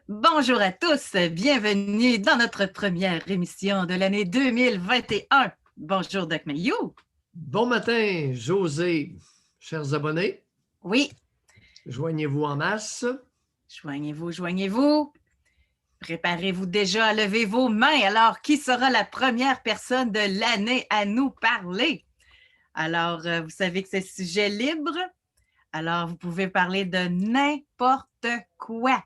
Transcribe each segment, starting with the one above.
Bonjour à tous, bienvenue dans notre première émission de l'année 2021. Bonjour Doc Mayou. Bon matin, José. Chers abonnés, Oui, joignez-vous en masse. joignez-vous. Préparez-vous déjà à lever vos mains. Alors, qui sera la première personne de l'année à nous parler? Alors, vous savez que c'est sujet libre. Alors, vous pouvez parler de n'importe quoi.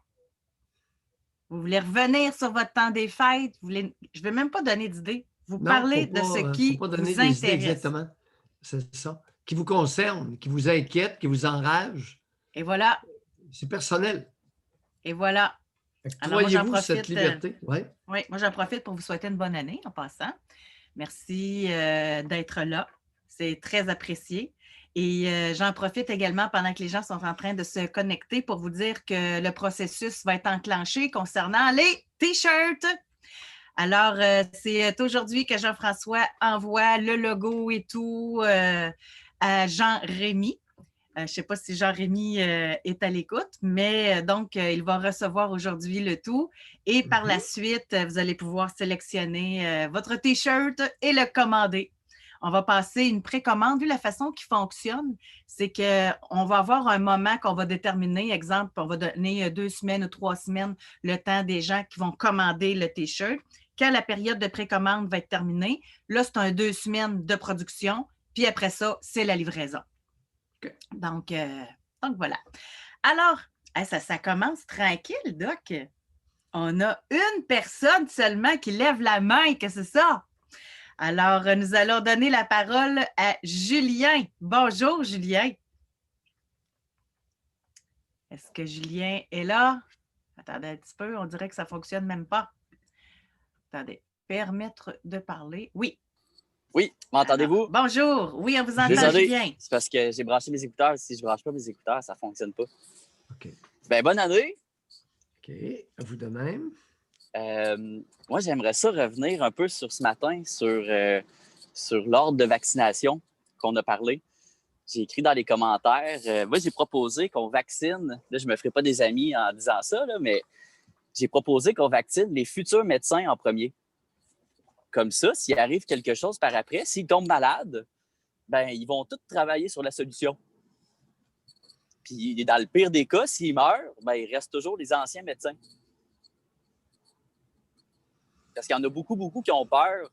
Vous voulez revenir sur votre temps des fêtes? Je ne vais même pas donner d'idée. Vous Non, parlez de ce faut qui pas donner vous des idées intéresse. exactement. C'est ça. Qui vous concerne, qui vous inquiète, qui vous enrage. Et voilà. C'est personnel. Et voilà. Alors, moi, j'en Croyez-vous profite. cette liberté? Oui, moi, j'en profite pour vous souhaiter une bonne année en passant. Merci d'être là. C'est très apprécié. Et j'en profite également pendant que les gens sont en train de se connecter pour vous dire que le processus va être enclenché concernant les T-shirts. Alors, c'est aujourd'hui que Jean-François envoie le logo et tout à Jean-Rémy. Je ne sais pas si Jean-Rémy est à l'écoute, mais donc, il va recevoir aujourd'hui le tout. Et par la suite, vous allez pouvoir sélectionner votre T-shirt et le commander. On va passer une précommande. Vu la façon qui fonctionne, c'est qu'on va avoir un moment qu'on va déterminer. Exemple, on va donner 2 semaines ou 3 semaines le temps des gens qui vont commander le T-shirt. Quand la période de précommande va être terminée, là, c'est un 2 semaines de production. Puis après ça, c'est la livraison. Okay. Donc, voilà. Alors, ça commence tranquille, Doc. On a une personne seulement qui lève la main, que c'est ça? Alors, nous allons donner la parole à Julien. Bonjour, Julien. Est-ce que Julien est là? Attendez un petit peu, on dirait que ça ne fonctionne même pas. Attendez, permettre de parler. Oui. Oui, m'entendez-vous? Bonjour, oui, on vous entend, Désolé, Julien. c'est parce que j'ai branché mes écouteurs. Si je ne branche pas mes écouteurs, ça ne fonctionne pas. OK. Ben, bonne année. OK, à vous de même. Moi, j'aimerais ça revenir un peu sur ce matin, sur l'ordre de vaccination qu'on a parlé. J'ai écrit dans les commentaires. Moi, j'ai proposé qu'on vaccine. Là, je ne me ferai pas des amis en disant ça, là, mais j'ai proposé qu'on vaccine les futurs médecins en premier. Comme ça, s'il arrive quelque chose par après, s'ils tombent malades, ben, ils vont tous travailler sur la solution. Puis, dans le pire des cas, s'ils meurent, ben, il reste toujours les anciens médecins. Parce qu'il y en a beaucoup qui ont peur.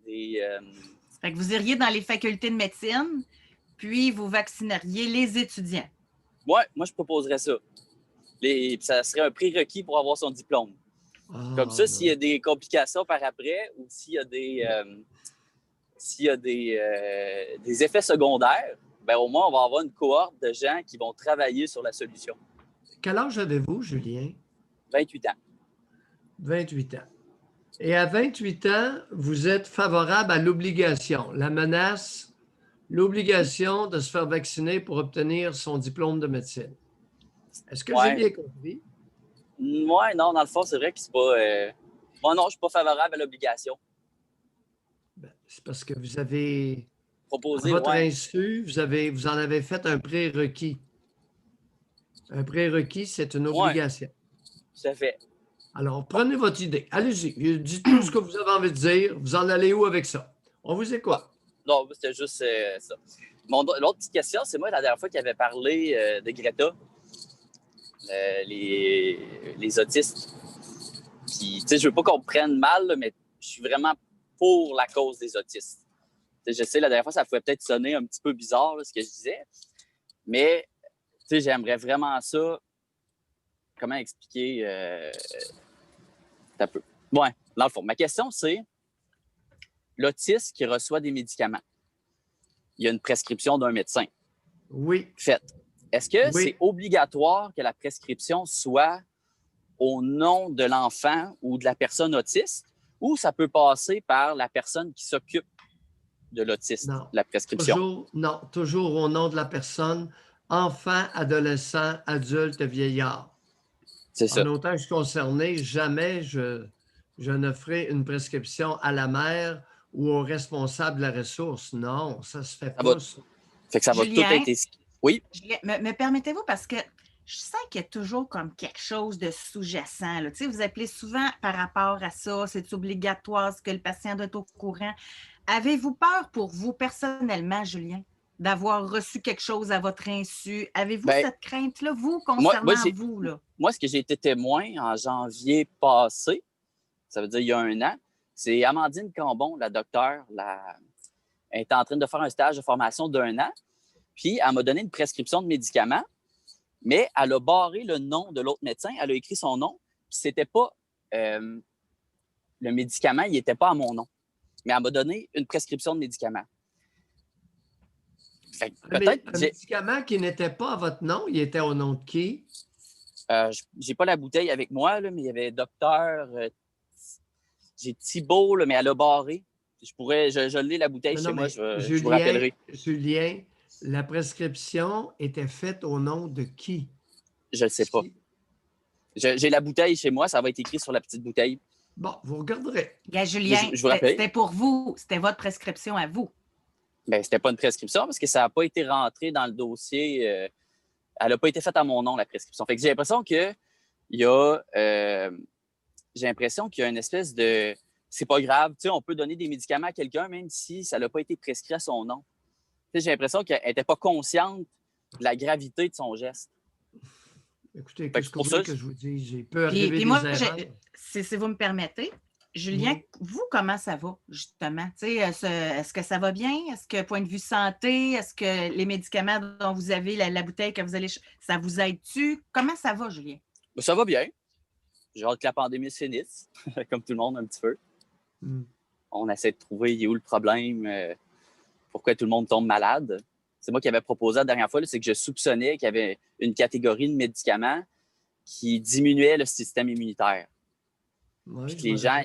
Fait que vous iriez dans les facultés de médecine, puis vous vaccineriez les étudiants. Ouais, moi, je proposerais ça. Ça serait un prérequis pour avoir son diplôme. Comme ça, s'il y a des complications par après ou s'il y a des effets secondaires, ben, au moins, on va avoir une cohorte de gens qui vont travailler sur la solution. Quel âge avez-vous, Julien? 28 ans. 28 ans. Et à 28 ans, vous êtes favorable à l'obligation, la menace, l'obligation de se faire vacciner pour obtenir son diplôme de médecine. Est-ce que j'ai bien compris? Oui, non, dans le fond, c'est vrai que c'est pas... Moi, non, je ne suis pas favorable à l'obligation. Ben, c'est parce que vous avez, proposé, à votre insu, vous en avez fait un prérequis. Un prérequis, c'est une obligation. Tout à fait. Alors, prenez votre idée. Allez-y. Dites tout ce que vous avez envie de dire. Vous en allez où avec ça? On vous écoute. Non, c'était juste ça. L'autre petite question, c'est moi, la dernière fois qu'il avait parlé de Greta, les autistes. Puis, tu sais, je veux pas qu'on me prenne mal, là, mais je suis vraiment pour la cause des autistes. T'sais, je sais, la dernière fois, ça pouvait peut-être sonner un petit peu bizarre, là, ce que je disais, mais tu sais, j'aimerais vraiment ça. Comment expliquer un peu? Ouais, dans le fond, ma question, c'est l'autiste qui reçoit des médicaments. Il y a une prescription d'un médecin. Oui. Faite. Est-ce que c'est obligatoire que la prescription soit au nom de l'enfant ou de la personne autiste, ou ça peut passer par la personne qui s'occupe de l'autiste, de la prescription? Toujours au nom de la personne, enfant, adolescent, adulte, vieillard. C'est ça. En autant que je suis concerné, jamais je ne ferai une prescription à la mère ou au responsable de la ressource. Non, ça se fait pas. Fait que ça va tout être... Julien, Oui? me permettez-vous, parce que je sens qu'il y a toujours comme quelque chose de sous-jacent. Là. Tu sais, vous appelez souvent par rapport à ça, c'est obligatoire, est-ce que le patient doit être au courant? Avez-vous peur pour vous personnellement, Julien, d'avoir reçu quelque chose à votre insu? Avez-vous Ben, cette crainte-là, vous, moi, concernant vous? Là? moi, ce que j'ai été témoin en janvier passé, ça veut dire il y a 1 an, c'est Amandine Cambon, la docteure, elle était en train de faire un stage de formation d'1 an, puis elle m'a donné une prescription de médicaments, mais elle a barré le nom de l'autre médecin, elle a écrit son nom, puis c'était pas, le médicament, il n'était pas à mon nom, mais elle m'a donné une prescription de médicaments. Fait que peut-être Un médicament qui n'était pas à votre nom, il était au nom de qui? j'ai pas la bouteille avec moi, là, mais il y avait docteur, j'ai Thibault, là, mais elle a barré. Je l'ai la bouteille chez moi, je vous rappellerai. Julien, la prescription était faite au nom de qui? Je le sais pas. J'ai la bouteille chez moi, ça va être écrit sur la petite bouteille. Bon, vous regarderez. Julien, je vous rappelle. C'était pour vous, c'était votre prescription à vous. Ben, c'était pas une prescription parce que ça n'a pas été rentré dans le dossier. Elle n'a pas été faite à mon nom, la prescription. Fait que j'ai l'impression qu'il y a une espèce de. C'est pas grave, tu sais, on peut donner des médicaments à quelqu'un même si ça n'a pas été prescrit à son nom. Tu sais, j'ai l'impression qu'elle n'était pas consciente de la gravité de son geste. Écoutez, qu'est-ce que vous voulez que je vous dise? J'ai peur arriver puis moi, des erreurs. si vous me permettez, Julien, vous, comment ça va, justement? Est-ce que ça va bien? Est-ce que, point de vue santé, est-ce que les médicaments dont vous avez, la bouteille que vous allez... Ça vous aide-tu? Comment ça va, Julien? Ça va bien. J'ai hâte que la pandémie se finisse, comme tout le monde un petit peu. On essaie de trouver où est le problème, pourquoi tout le monde tombe malade. C'est moi qui avais proposé la dernière fois, c'est que je soupçonnais qu'il y avait une catégorie de médicaments qui diminuait le système immunitaire. Puis que les gens,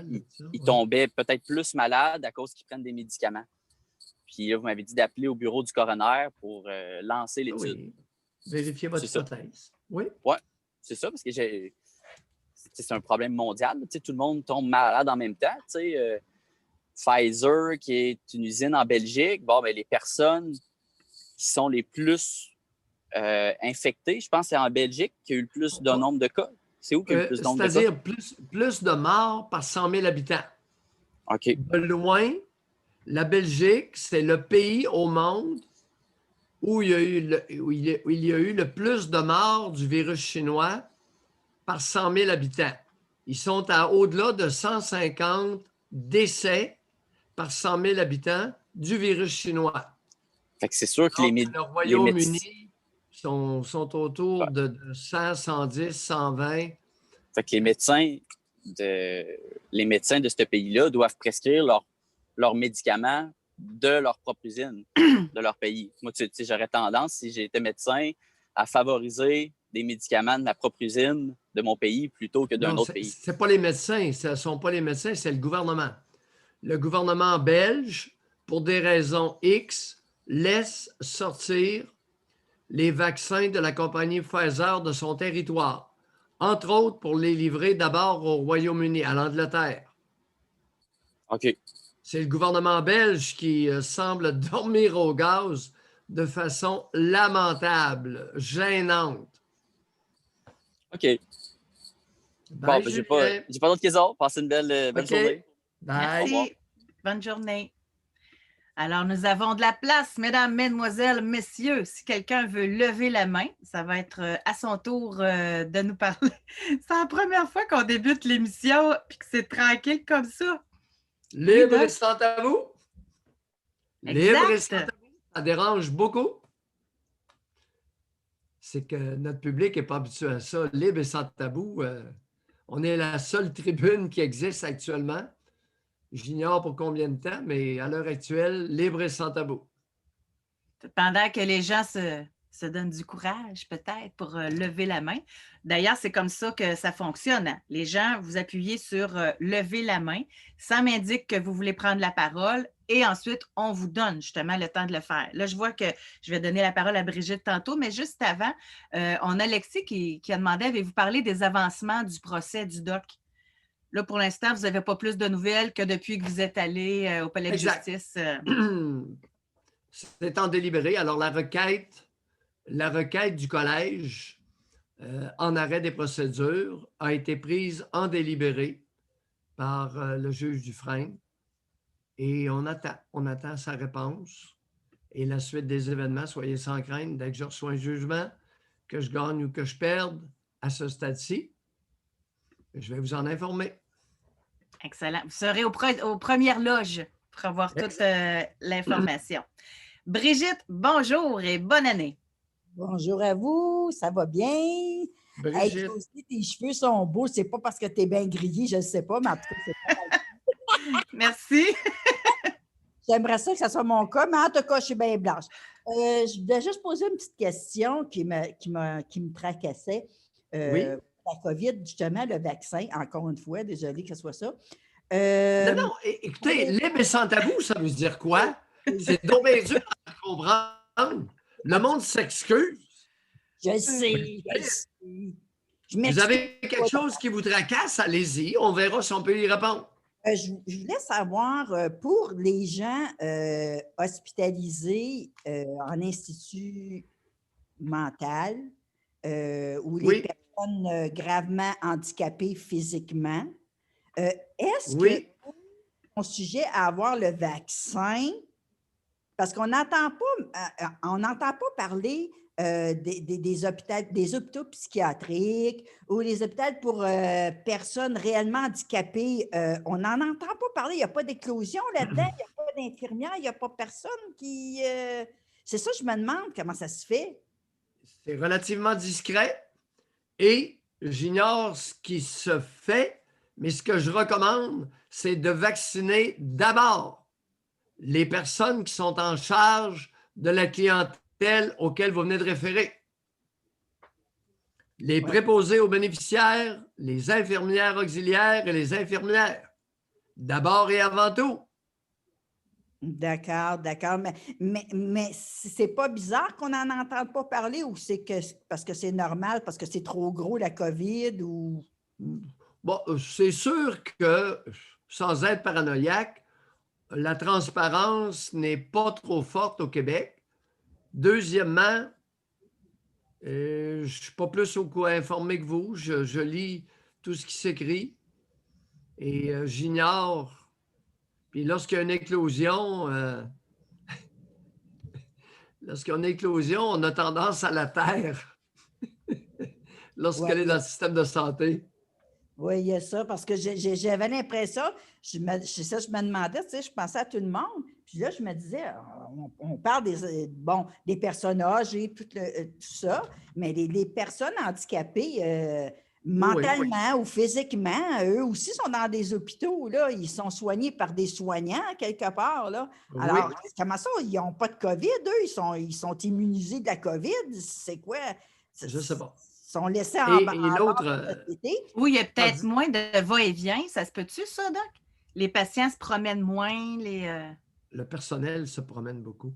ils tombaient peut-être plus malades à cause qu'ils prennent des médicaments. Puis là, vous m'avez dit d'appeler au bureau du coroner pour lancer l'étude. Oui. Vérifier votre hypothèse. Oui. Oui, c'est ça, parce que c'est un problème mondial. Tout le monde tombe malade en même temps. Pfizer, qui est une usine en Belgique, les personnes qui sont les plus infectées, je pense que c'est en Belgique qu'il y a eu le plus de nombre de cas. C'est où qu'il y a eu le plus de nombre de cas? C'est-à-dire plus de morts par 100 000 habitants. OK. De loin, la Belgique, c'est le pays au monde où il y a eu le plus de morts du virus chinois par 100 000 habitants. Ils sont à au-delà de 150 décès par 100 000 habitants du virus chinois. Fait que c'est sûr que le Royaume-Uni sont autour de 100, 110, 120. Fait que les médecins de ce pays-là doivent prescrire leurs médicaments de leur propre usine, de leur pays. Moi, j'aurais tendance, si j'étais médecin, à favoriser des médicaments de ma propre usine, de mon pays, plutôt que d'un autre pays. Ce n'est pas les médecins. Ce ne sont pas les médecins, c'est le gouvernement. Le gouvernement belge, pour des raisons X, laisse sortir les vaccins de la compagnie Pfizer de son territoire, entre autres pour les livrer d'abord au Royaume-Uni, à l'Angleterre. OK. C'est le gouvernement belge qui semble dormir au gaz de façon lamentable, gênante. OK. Bon, j'ai pas d'autres questions. Passez une belle journée. Bye. Merci. Bonne journée. Alors, nous avons de la place, mesdames, mesdemoiselles, messieurs. Si quelqu'un veut lever la main, ça va être à son tour de nous parler. C'est la première fois qu'on débute l'émission et que c'est tranquille comme ça. Libre et sans tabou. Libre et sans Exact. tabou. Ça dérange beaucoup. C'est que notre public n'est pas habitué à ça. Libre et sans tabou. On est la seule tribune qui existe actuellement. J'ignore pour combien de temps, mais à l'heure actuelle, libre et sans tabou. Pendant que les gens se donnent du courage, peut-être, pour lever la main. D'ailleurs, c'est comme ça que ça fonctionne. Hein? Les gens, vous appuyez sur lever la main. Ça m'indique que vous voulez prendre la parole et ensuite, on vous donne justement le temps de le faire. Là, je vois que je vais donner la parole à Brigitte tantôt, mais juste avant, on a Alexis qui a demandé, avez-vous parlé des avancements du procès du doc? Là, pour l'instant, vous n'avez pas plus de nouvelles que depuis que vous êtes allé au palais de justice. C'est en délibéré. Alors, la requête du collège en arrêt des procédures a été prise en délibéré par le juge Dufresne et on attend sa réponse et la suite des événements. Soyez sans crainte, dès que je reçois un jugement, que je gagne ou que je perde à ce stade-ci, je vais vous en informer. Excellent. Vous serez aux premières loges pour avoir toute l'information. Brigitte, bonjour et bonne année. Bonjour à vous, ça va bien? Hey, Brigitte, Josie, tes cheveux sont beaux, c'est pas parce que tu es bien grillée, je ne sais pas, mais en tout cas, c'est pas mal. Merci. J'aimerais ça que ça soit mon cas, mais en tout cas, je suis bien blanche. Je voulais juste poser une petite question qui me tracassait. Oui. La COVID, justement, le vaccin, encore une fois, désolée que ce soit ça. Non, écoutez, libre et sans tabou, ça veut dire quoi? C'est donc bien dur à comprendre. Le monde s'excuse. Je sais, je sais. Vous avez quelque chose qui vous tracasse, allez-y, on verra si on peut y répondre. Je voulais savoir, pour les gens hospitalisés en institut mental ou les personnes gravement handicapées physiquement, est-ce que sont sujets à avoir le vaccin? Parce qu'on n'entend pas parler des hôpitaux psychiatriques ou les hôpitaux pour personnes réellement handicapées. On n'en entend pas parler. Il n'y a pas d'éclosion là-dedans, il n'y a pas d'infirmière, il n'y a pas personne qui... C'est ça, je me demande comment ça se fait. C'est relativement discret et j'ignore ce qui se fait, mais ce que je recommande, c'est de vacciner d'abord les personnes qui sont en charge de la clientèle auquel vous venez de référer. Les préposés aux bénéficiaires, les infirmières auxiliaires et les infirmières. D'abord et avant tout. D'accord. Mais c'est pas bizarre qu'on n'en entende pas parler ou c'est parce que c'est normal, parce que c'est trop gros la COVID ou... Bon, c'est sûr que, sans être paranoïaque, la transparence n'est pas trop forte au Québec. Deuxièmement, je ne suis pas plus informé que vous. Je lis tout ce qui s'écrit et j'ignore. Puis lorsqu'il y a une éclosion, on a tendance à la taire lorsqu'elle est dans le système de santé. Oui, il y a ça, parce que j'avais l'impression, je me demandais, tu sais, je pensais à tout le monde, puis là, je me disais, on parle des personnes âgées, tout ça, mais les personnes handicapées, mentalement ou physiquement, eux aussi sont dans des hôpitaux, là, ils sont soignés par des soignants, quelque part, là. Alors, comment ça, ils n'ont pas de COVID, eux, ils sont immunisés de la COVID, c'est quoi? Je ne sais pas. Sont laissés en bas l'autre, de la société. Oui, il y a peut-être moins de va-et-vient. Ça se peut-tu, ça, Doc? Les patients se promènent moins. Le personnel se promène beaucoup.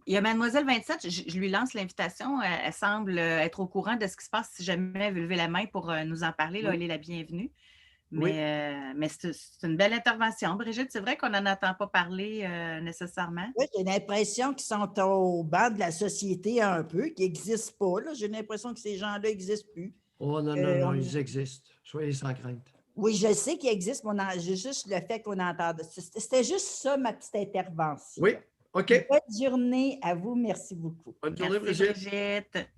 Il y a Mademoiselle 27, je lui lance l'invitation. Elle semble être au courant de ce qui se passe. Si jamais elle veut lever la main pour nous en parler, là, elle est la bienvenue. Mais c'est une belle intervention. Brigitte, c'est vrai qu'on n'en entend pas parler nécessairement. Oui, j'ai l'impression qu'ils sont au banc de la société un peu, qu'ils n'existent pas. Là. J'ai l'impression que ces gens-là n'existent plus. Oh non, ils existent. Soyez sans crainte. Oui, je sais qu'ils existent, mais j'ai juste le fait qu'on entend. C'était juste ça, ma petite intervention. Oui, OK. Bonne journée à vous. Merci beaucoup. Bonne journée, Brigitte.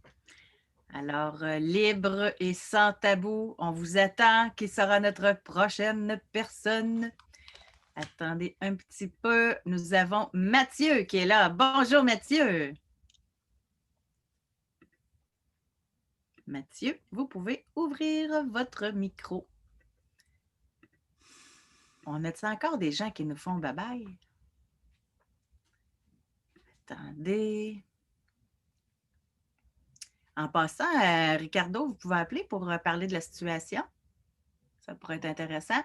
Alors, libre et sans tabou, on vous attend. Qui sera notre prochaine personne? Attendez un petit peu. Nous avons Mathieu qui est là. Bonjour, Mathieu. Mathieu, vous pouvez ouvrir votre micro. On a-t-il encore des gens qui nous font bye-bye? Attendez. En passant, Ricardo, vous pouvez appeler pour parler de la situation. Ça pourrait être intéressant.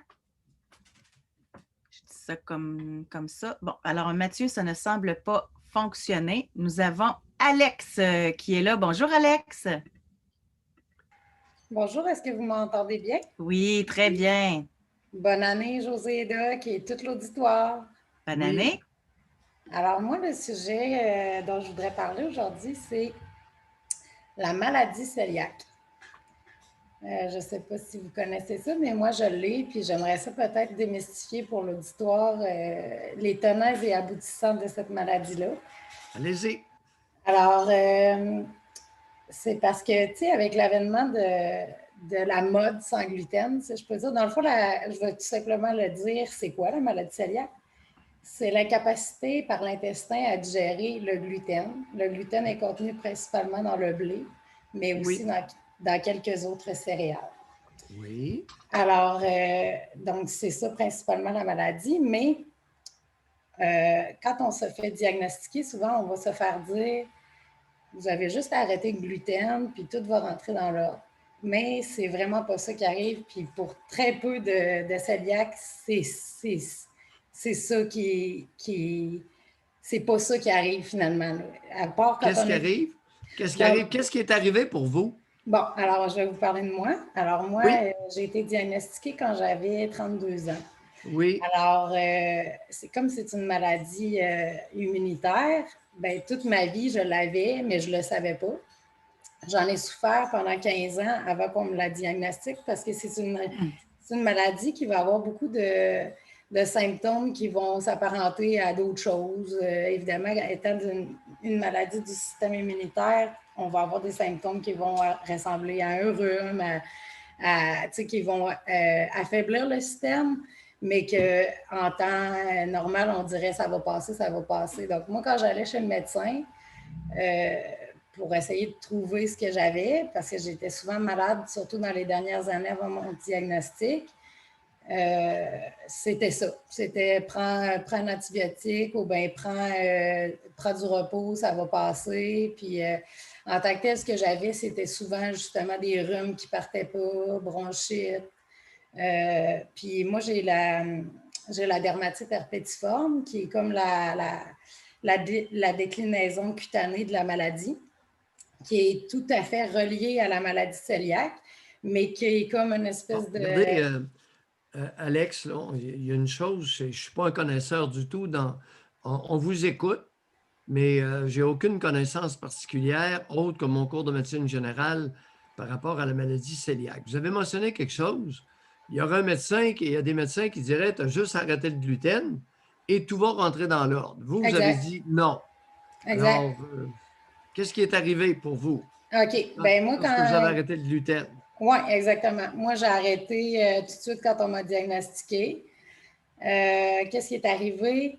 Je dis ça comme ça. Bon, alors Mathieu, ça ne semble pas fonctionner. Nous avons Alex qui est là. Bonjour, Alex. Bonjour, est-ce que vous m'entendez bien? Oui, très bien. Bonne année, José et Doc et tout l'auditoire. Bonne année. Alors, moi, le sujet dont je voudrais parler aujourd'hui, c'est la maladie cœliaque. Je ne sais pas si vous connaissez ça, mais moi, je l'ai, puis j'aimerais ça peut-être démystifier pour l'auditoire les tenants et aboutissants de cette maladie-là. Allez-y. Alors, c'est parce que, tu sais, avec l'avènement de la mode sans gluten, si je peux dire, dans le fond, je vais tout simplement le dire, c'est quoi la maladie cœliaque? C'est l'incapacité par l'intestin à digérer le gluten. Le gluten est contenu principalement dans le blé, mais aussi Oui. dans quelques autres céréales. Oui. Alors, donc, c'est ça principalement la maladie, mais quand on se fait diagnostiquer, souvent, on va se faire dire vous avez juste à arrêter le gluten, puis tout va rentrer dans l'ordre. Mais c'est vraiment pas ça qui arrive. Puis pour très peu de cœliaques, c'est ça c'est pas ça qui arrive finalement. À part quand Qu'est-ce qui arrive? Qu'est-ce qui arrive? Qu'est-ce qui est arrivé pour vous? Bon, alors je vais vous parler de moi. Alors moi, Oui. j'ai été diagnostiquée quand j'avais 32 ans. Oui. Alors, c'est comme c'est une maladie immunitaire, ben, toute ma vie, je l'avais, mais je ne le savais pas. J'en ai souffert pendant 15 ans avant qu'on me la diagnostique parce que c'est une maladie qui va avoir beaucoup de symptômes qui vont s'apparenter à d'autres choses. Évidemment, étant une maladie du système immunitaire, on va avoir des symptômes qui vont ressembler à un rhume, qui vont affaiblir le système, mais qu'en temps normal, on dirait ça va passer, ça va passer. Donc, moi, quand j'allais chez le médecin, pour essayer de trouver ce que j'avais, parce que j'étais souvent malade, surtout dans les dernières années avant mon diagnostic. C'était ça. C'était prends un antibiotique ou bien prends du repos, ça va passer. Puis en tant que tel, ce que j'avais, c'était souvent justement des rhumes qui ne partaient pas, bronchite. Puis moi, j'ai la dermatite herpétiforme, qui est comme la déclinaison cutanée de la maladie, qui est tout à fait reliée à la maladie cœliaque, mais qui est comme une espèce de... Regardez, Alex, là, il y a une chose, je ne suis pas un connaisseur du tout. On vous écoute, mais je n'ai aucune connaissance particulière autre que mon cours de médecine générale par rapport à la maladie cœliaque. Vous avez mentionné quelque chose. Il y a des médecins qui diraient tu as juste arrêté le gluten et tout va rentrer dans l'ordre. Vous avez dit non. Exact. Alors, qu'est-ce qui est arrivé pour vous? OK. Ben moi, Lorsque vous avez arrêté le gluten. Oui, exactement. Moi, j'ai arrêté tout de suite quand on m'a diagnostiqué. Qu'est-ce qui est arrivé?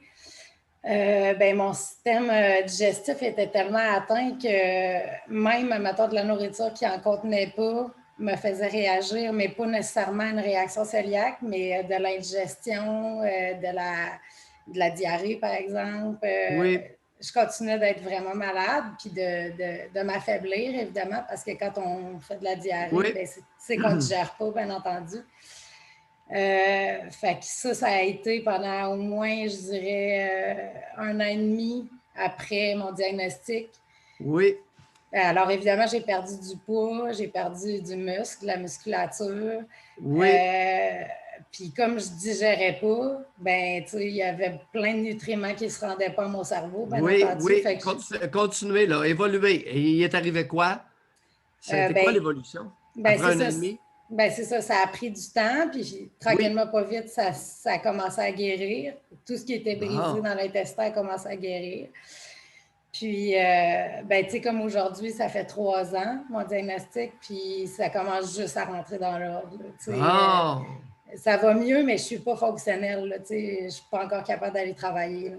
Ben, mon système digestif était tellement atteint que même, mettons, de la nourriture qui n'en contenait pas me faisait réagir, mais pas nécessairement une réaction cœliaque, mais de l'indigestion, de la diarrhée, par exemple. Oui. Je continuais d'être vraiment malade, puis de m'affaiblir, évidemment, parce que quand on fait de la diarrhée, Oui. ben, c'est qu'on ne digère pas, bien entendu. Fait que ça a été pendant au moins, je dirais, 1 an et demi après mon diagnostic. Oui. Alors, évidemment, j'ai perdu du poids, j'ai perdu du muscle, de la musculature. Oui. Puis comme je ne digérais pas, ben, tu sais, il y avait plein de nutriments qui ne se rendaient pas à mon cerveau, bien entendu. Oui. Fait que Continuez, là, évoluez. Et il est arrivé quoi? Ça a été quoi l'évolution? Après 1 an et demi? Ben, c'est ça, ça a pris du temps, puis tranquillement, pas vite, ça a commencé à guérir. Tout ce qui était brisé dans l'intestin a commencé à guérir. Puis, ben, tu sais, comme aujourd'hui, ça fait 3 ans, mon diagnostic, puis ça commence juste à rentrer dans l'ordre. Ça va mieux, mais je ne suis pas fonctionnelle. Là, je ne suis pas encore capable d'aller travailler. Là.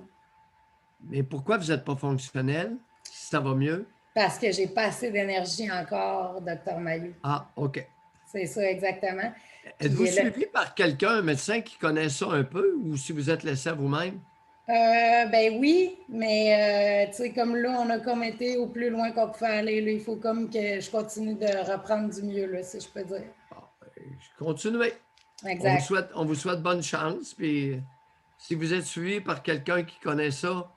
Mais pourquoi vous n'êtes pas fonctionnel si ça va mieux? Parce que je n'ai pas assez d'énergie encore, Dr. Mailloux. Ah, OK. C'est ça, exactement. Êtes-vous suivi par quelqu'un, un médecin qui connaît ça un peu, ou si vous êtes laissé à vous-même? Ben oui, mais tu sais, comme là, on a comme été au plus loin qu'on pouvait aller. Là, il faut comme que je continue de reprendre du mieux, là, si je peux dire. Continuez. Exact. On vous souhaite bonne chance. Puis, si vous êtes suivi par quelqu'un qui connaît ça,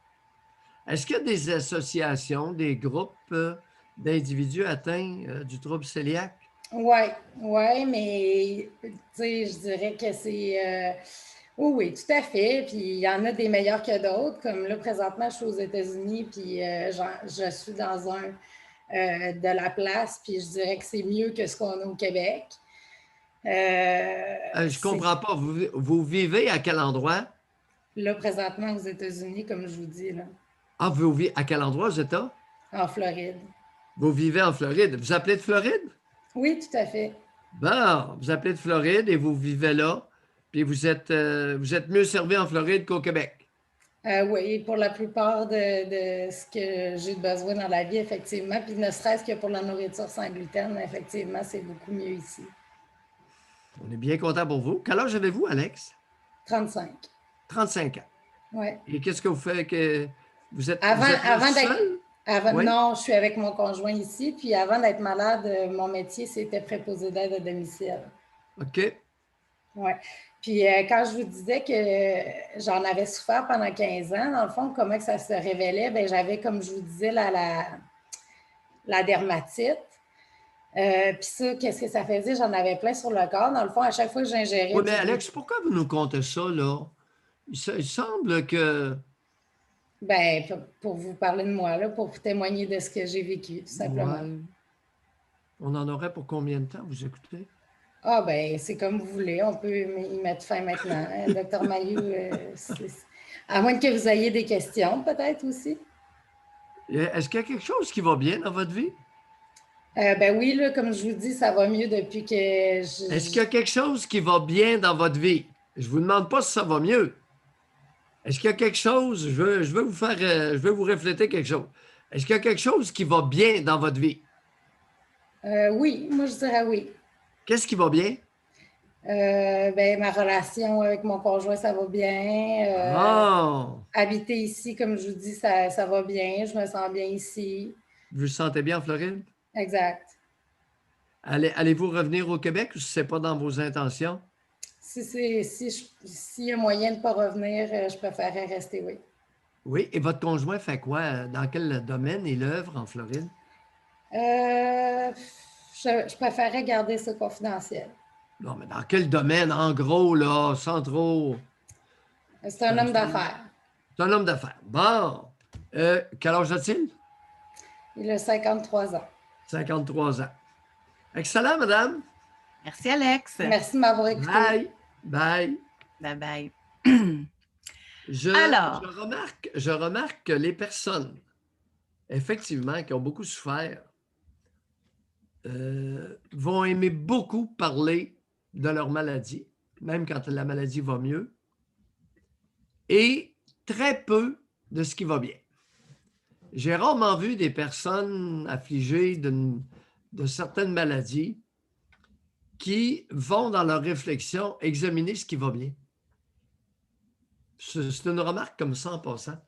est-ce qu'il y a des associations, des groupes d'individus atteints du trouble cœliaque? Oui, mais tu sais, je dirais que c'est... oui, tout à fait. Puis il y en a des meilleurs que d'autres. Comme là, présentement, je suis aux États-Unis, puis je suis dans de la place, puis je dirais que c'est mieux que ce qu'on a au Québec. Je ne comprends pas. Vous vivez à quel endroit? Là, présentement, aux États-Unis, comme je vous dis, là, Ah, vous vivez à quel endroit, aux États? en Floride. Vous vivez en Floride. Vous appelez de Floride? Oui, tout à fait. Bon, vous appelez de Floride et vous vivez là. Puis vous êtes mieux servi en Floride qu'au Québec. Oui, pour la plupart de ce que j'ai besoin dans la vie, effectivement. Puis ne serait-ce que pour la nourriture sans gluten, effectivement, c'est beaucoup mieux ici. On est bien content pour vous. Quel âge avez-vous, Alex? 35. 35 ans. Oui. Et qu'est-ce que vous faites que vous êtes Avant d'être seul? Oui. Non, je suis avec mon conjoint ici. Puis avant d'être malade, mon métier, c'était préposé d'aide à domicile. OK. Oui. Puis quand je vous disais que j'en avais souffert pendant 15 ans, dans le fond, comment que ça se révélait? Bien, j'avais, comme je vous disais, la dermatite. Puis ça, qu'est-ce que ça faisait? J'en avais plein sur le corps. Dans le fond, à chaque fois que j'ingérais... Oui, mais Alex, pourquoi vous nous contez ça, là? Il semble que... Bien, pour vous parler de moi, là, pour témoigner de ce que j'ai vécu, tout simplement. Ouais. On en aurait pour combien de temps, vous écoutez? Ah, bien, c'est comme vous voulez. On peut y mettre fin maintenant. Hein? Docteur Mailloux, à moins que vous ayez des questions, peut-être aussi. Est-ce qu'il y a quelque chose qui va bien dans votre vie? Ben oui, là, comme je vous dis, ça va mieux depuis que Est-ce qu'il y a quelque chose qui va bien dans votre vie? Je ne vous demande pas si ça va mieux. Est-ce qu'il y a quelque chose, je veux vous refléter quelque chose. Est-ce qu'il y a quelque chose qui va bien dans votre vie? Oui, moi je dirais oui. Qu'est-ce qui va bien? Ben, ma relation avec mon conjoint, ça va bien. Oh! Habiter ici, comme je vous dis, ça va bien. Je me sens bien ici. Vous vous sentez bien en Floride? Exact. Allez-vous revenir au Québec ou si ce n'est pas dans vos intentions? S'il y a moyen de ne pas revenir, je préférerais rester, oui. Oui, et votre conjoint fait quoi? Dans quel domaine il œuvre en Floride? Je préférerais garder ça confidentiel. Non, mais dans quel domaine, en gros, là, sans trop... C'est un homme d'affaires. C'est un homme d'affaires. Bon. Quel âge a-t-il? Il a 53 ans. 53 ans. Excellent, madame. Merci, Alex. Merci de m'avoir écouté. Bye. Bye. Bye-bye. Je remarque que les personnes, effectivement, qui ont beaucoup souffert, vont aimer beaucoup parler de leur maladie, même quand la maladie va mieux, et très peu de ce qui va bien. J'ai rarement vu des personnes affligées de certaines maladies qui vont dans leur réflexion examiner ce qui va bien. C'est une remarque comme ça en passant.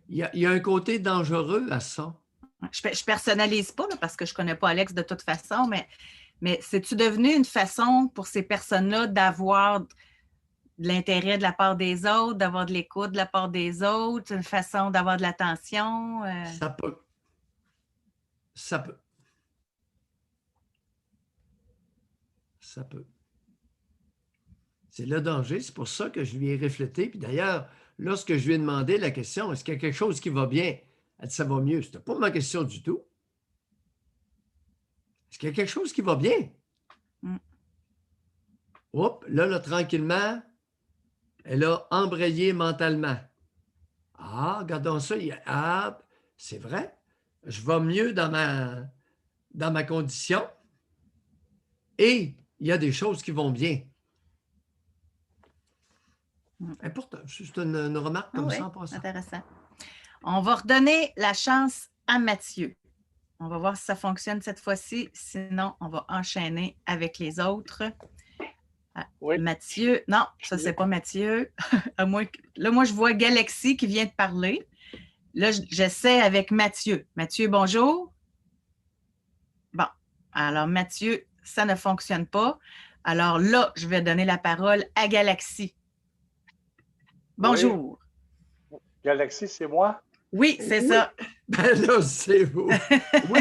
Il y a un côté dangereux à ça. Je ne personnalise pas là, parce que je ne connais pas Alex de toute façon, mais c'est-tu devenu une façon pour ces personnes-là d'avoir de l'intérêt de la part des autres, d'avoir de l'écoute de la part des autres, une façon d'avoir de l'attention? Ça peut. Ça peut. Ça peut. C'est le danger. C'est pour ça que je lui ai reflété. Puis d'ailleurs, lorsque je lui ai demandé la question, est-ce qu'il y a quelque chose qui va bien? Elle dit, ça va mieux. Ce n'était pas ma question du tout. Est-ce qu'il y a quelque chose qui va bien? Oups, là, tranquillement, elle a embrayé mentalement. Ah, regardons ça. Ah, c'est vrai. Je vais mieux dans ma condition. Et il y a des choses qui vont bien. Important. C'est une remarque comme ça en passant. Intéressant. On va redonner la chance à Mathieu. On va voir si ça fonctionne cette fois-ci. Sinon, on va enchaîner avec les autres. Oui. Mathieu. Non, ça, c'est pas Mathieu. Là, moi, je vois Galaxy qui vient de parler. Là, j'essaie avec Mathieu. Mathieu, bonjour. Bon. Alors, Mathieu, ça ne fonctionne pas. Alors là, je vais donner la parole à Galaxy. Bonjour. Oui. Galaxy, c'est moi? Oui, c'est ça. Ben là, c'est vous. Oui.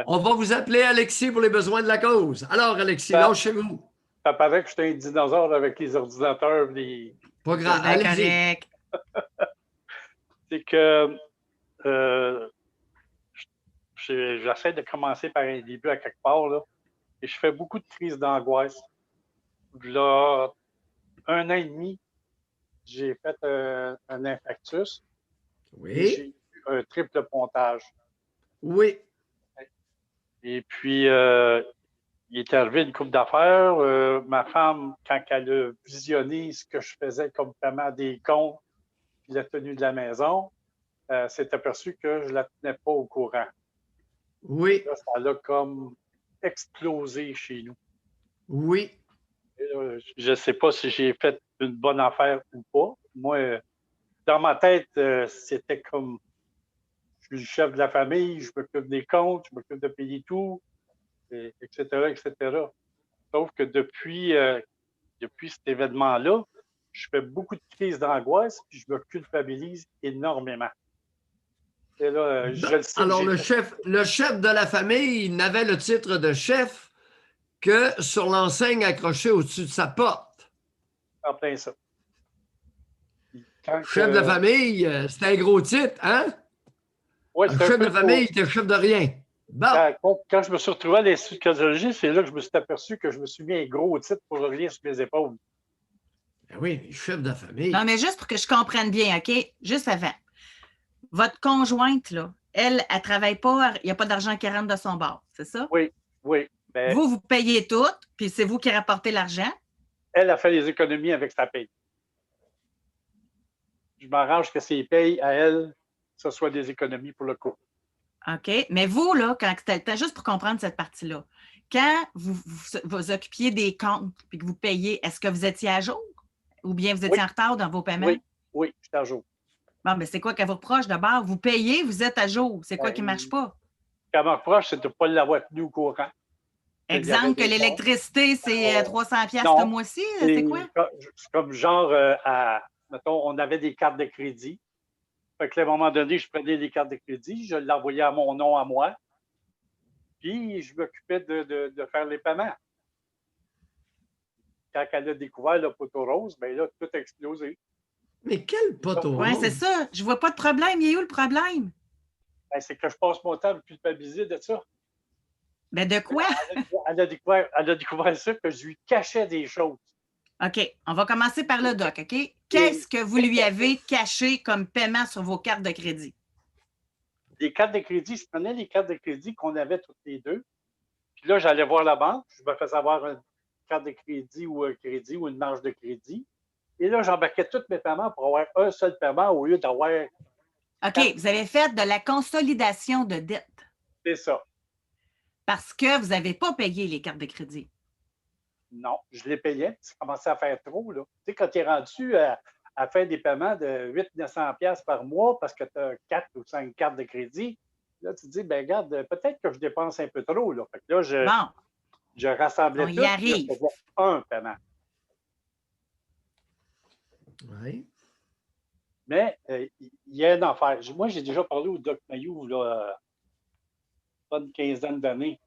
On va vous appeler Alexis pour les besoins de la cause. Alors, Alexis, lâchez-vous. Ça paraît que je suis un dinosaure avec les ordinateurs. Pas grave, allez-y. C'est que j'essaie de commencer par un début à quelque part, là, et je fais beaucoup de crises d'angoisse. Là, 1 an et demi, j'ai fait un infarctus et Oui. j'ai eu un triple pontage. Oui. Et puis, il est arrivé une couple d'affaires. Ma femme, quand elle a visionné ce que je faisais comme paiement des comptes et la tenue de la maison, s'est aperçue que je ne la tenais pas au courant. Oui. Là, ça a comme explosé chez nous. Oui. Et là, je ne sais pas si j'ai fait une bonne affaire ou pas. Moi, dans ma tête, c'était comme je suis le chef de la famille, je m'occupe des comptes, je m'occupe de payer tout, etc., etc. Sauf que depuis cet événement-là, je fais beaucoup de crises d'angoisse puis je me culpabilise énormément. Et là, je le sais. Alors, le chef de la famille n'avait le titre de chef que sur l'enseigne accrochée au-dessus de sa porte. En plein ça. Chef de la famille, c'était un gros titre, hein? Ouais, Le chef de la famille, il était chef de rien. Bon. Quand je me suis retrouvé à l'Institut de cardiologie, c'est là que je me suis aperçu que je me suis mis un gros titre pour rien sur mes épaules. Ben oui, chef de la famille. Non, mais juste pour que je comprenne bien, OK? Juste avant. Votre conjointe, là, elle ne travaille pas, il n'y a pas d'argent qui rentre de son bord, c'est ça? Oui, oui. Ben, vous payez tout, puis c'est vous qui rapportez l'argent? Elle a fait les économies avec sa paye. Je m'arrange que ses payes à elle, ce soit des économies pour le couple. OK. Mais vous, là, juste pour comprendre cette partie-là, quand vous occupiez des comptes et que vous payez, est-ce que vous étiez à jour? Ou bien vous étiez en retard dans vos paiements? Oui, j'étais à jour. Bon, mais c'est quoi qu'elle vous reproche de bord? Vous payez, vous êtes à jour. C'est quoi qui ne marche pas? Ce qu'elle me reproche, c'est de ne pas l'avoir tenu au courant. Exemple que l'électricité, c'est 300$ ce mois-ci, c'est quoi? C'est comme genre, mettons, on avait des cartes de crédit. Fait que à un moment donné, je prenais les cartes de crédit, je l'envoyais à mon nom à moi, puis je m'occupais de faire les paiements. Quand elle a découvert le poteau rose, bien là, tout a explosé. Mais quel poteau rose? Oui, c'est ça. Je ne vois pas de problème. Il y a où le problème? Ben, c'est que je passe mon temps à me culpabiliser de ça. Ben de quoi? Elle a découvert ça, que je lui cachais des choses. OK. On va commencer par le doc, OK? Qu'est-ce que vous lui avez caché comme paiement sur vos cartes de crédit? Les cartes de crédit, je prenais les cartes de crédit qu'on avait toutes les deux. Puis là, j'allais voir la banque, je me faisais avoir une carte de crédit ou un crédit ou une marge de crédit. Et là, j'embarquais tous mes paiements pour avoir un seul paiement au lieu d'avoir. OK. Vous avez fait de la consolidation de dette. C'est ça. Parce que vous n'avez pas payé les cartes de crédit. Non, je les payais. Ça commençait à faire trop, là. Tu sais, quand tu es rendu à faire des paiements de 800-900$ par mois parce que tu as 4 ou 5 cartes de crédit, là, tu te dis, ben regarde, peut-être que je dépense un peu trop, là. Fait que là, je rassemblais on tout. y arrive. Je faisais un paiement. Oui. Mais il y a une affaire. Moi, j'ai déjà parlé au Doc Mayou, là, pas une quinzaine d'années.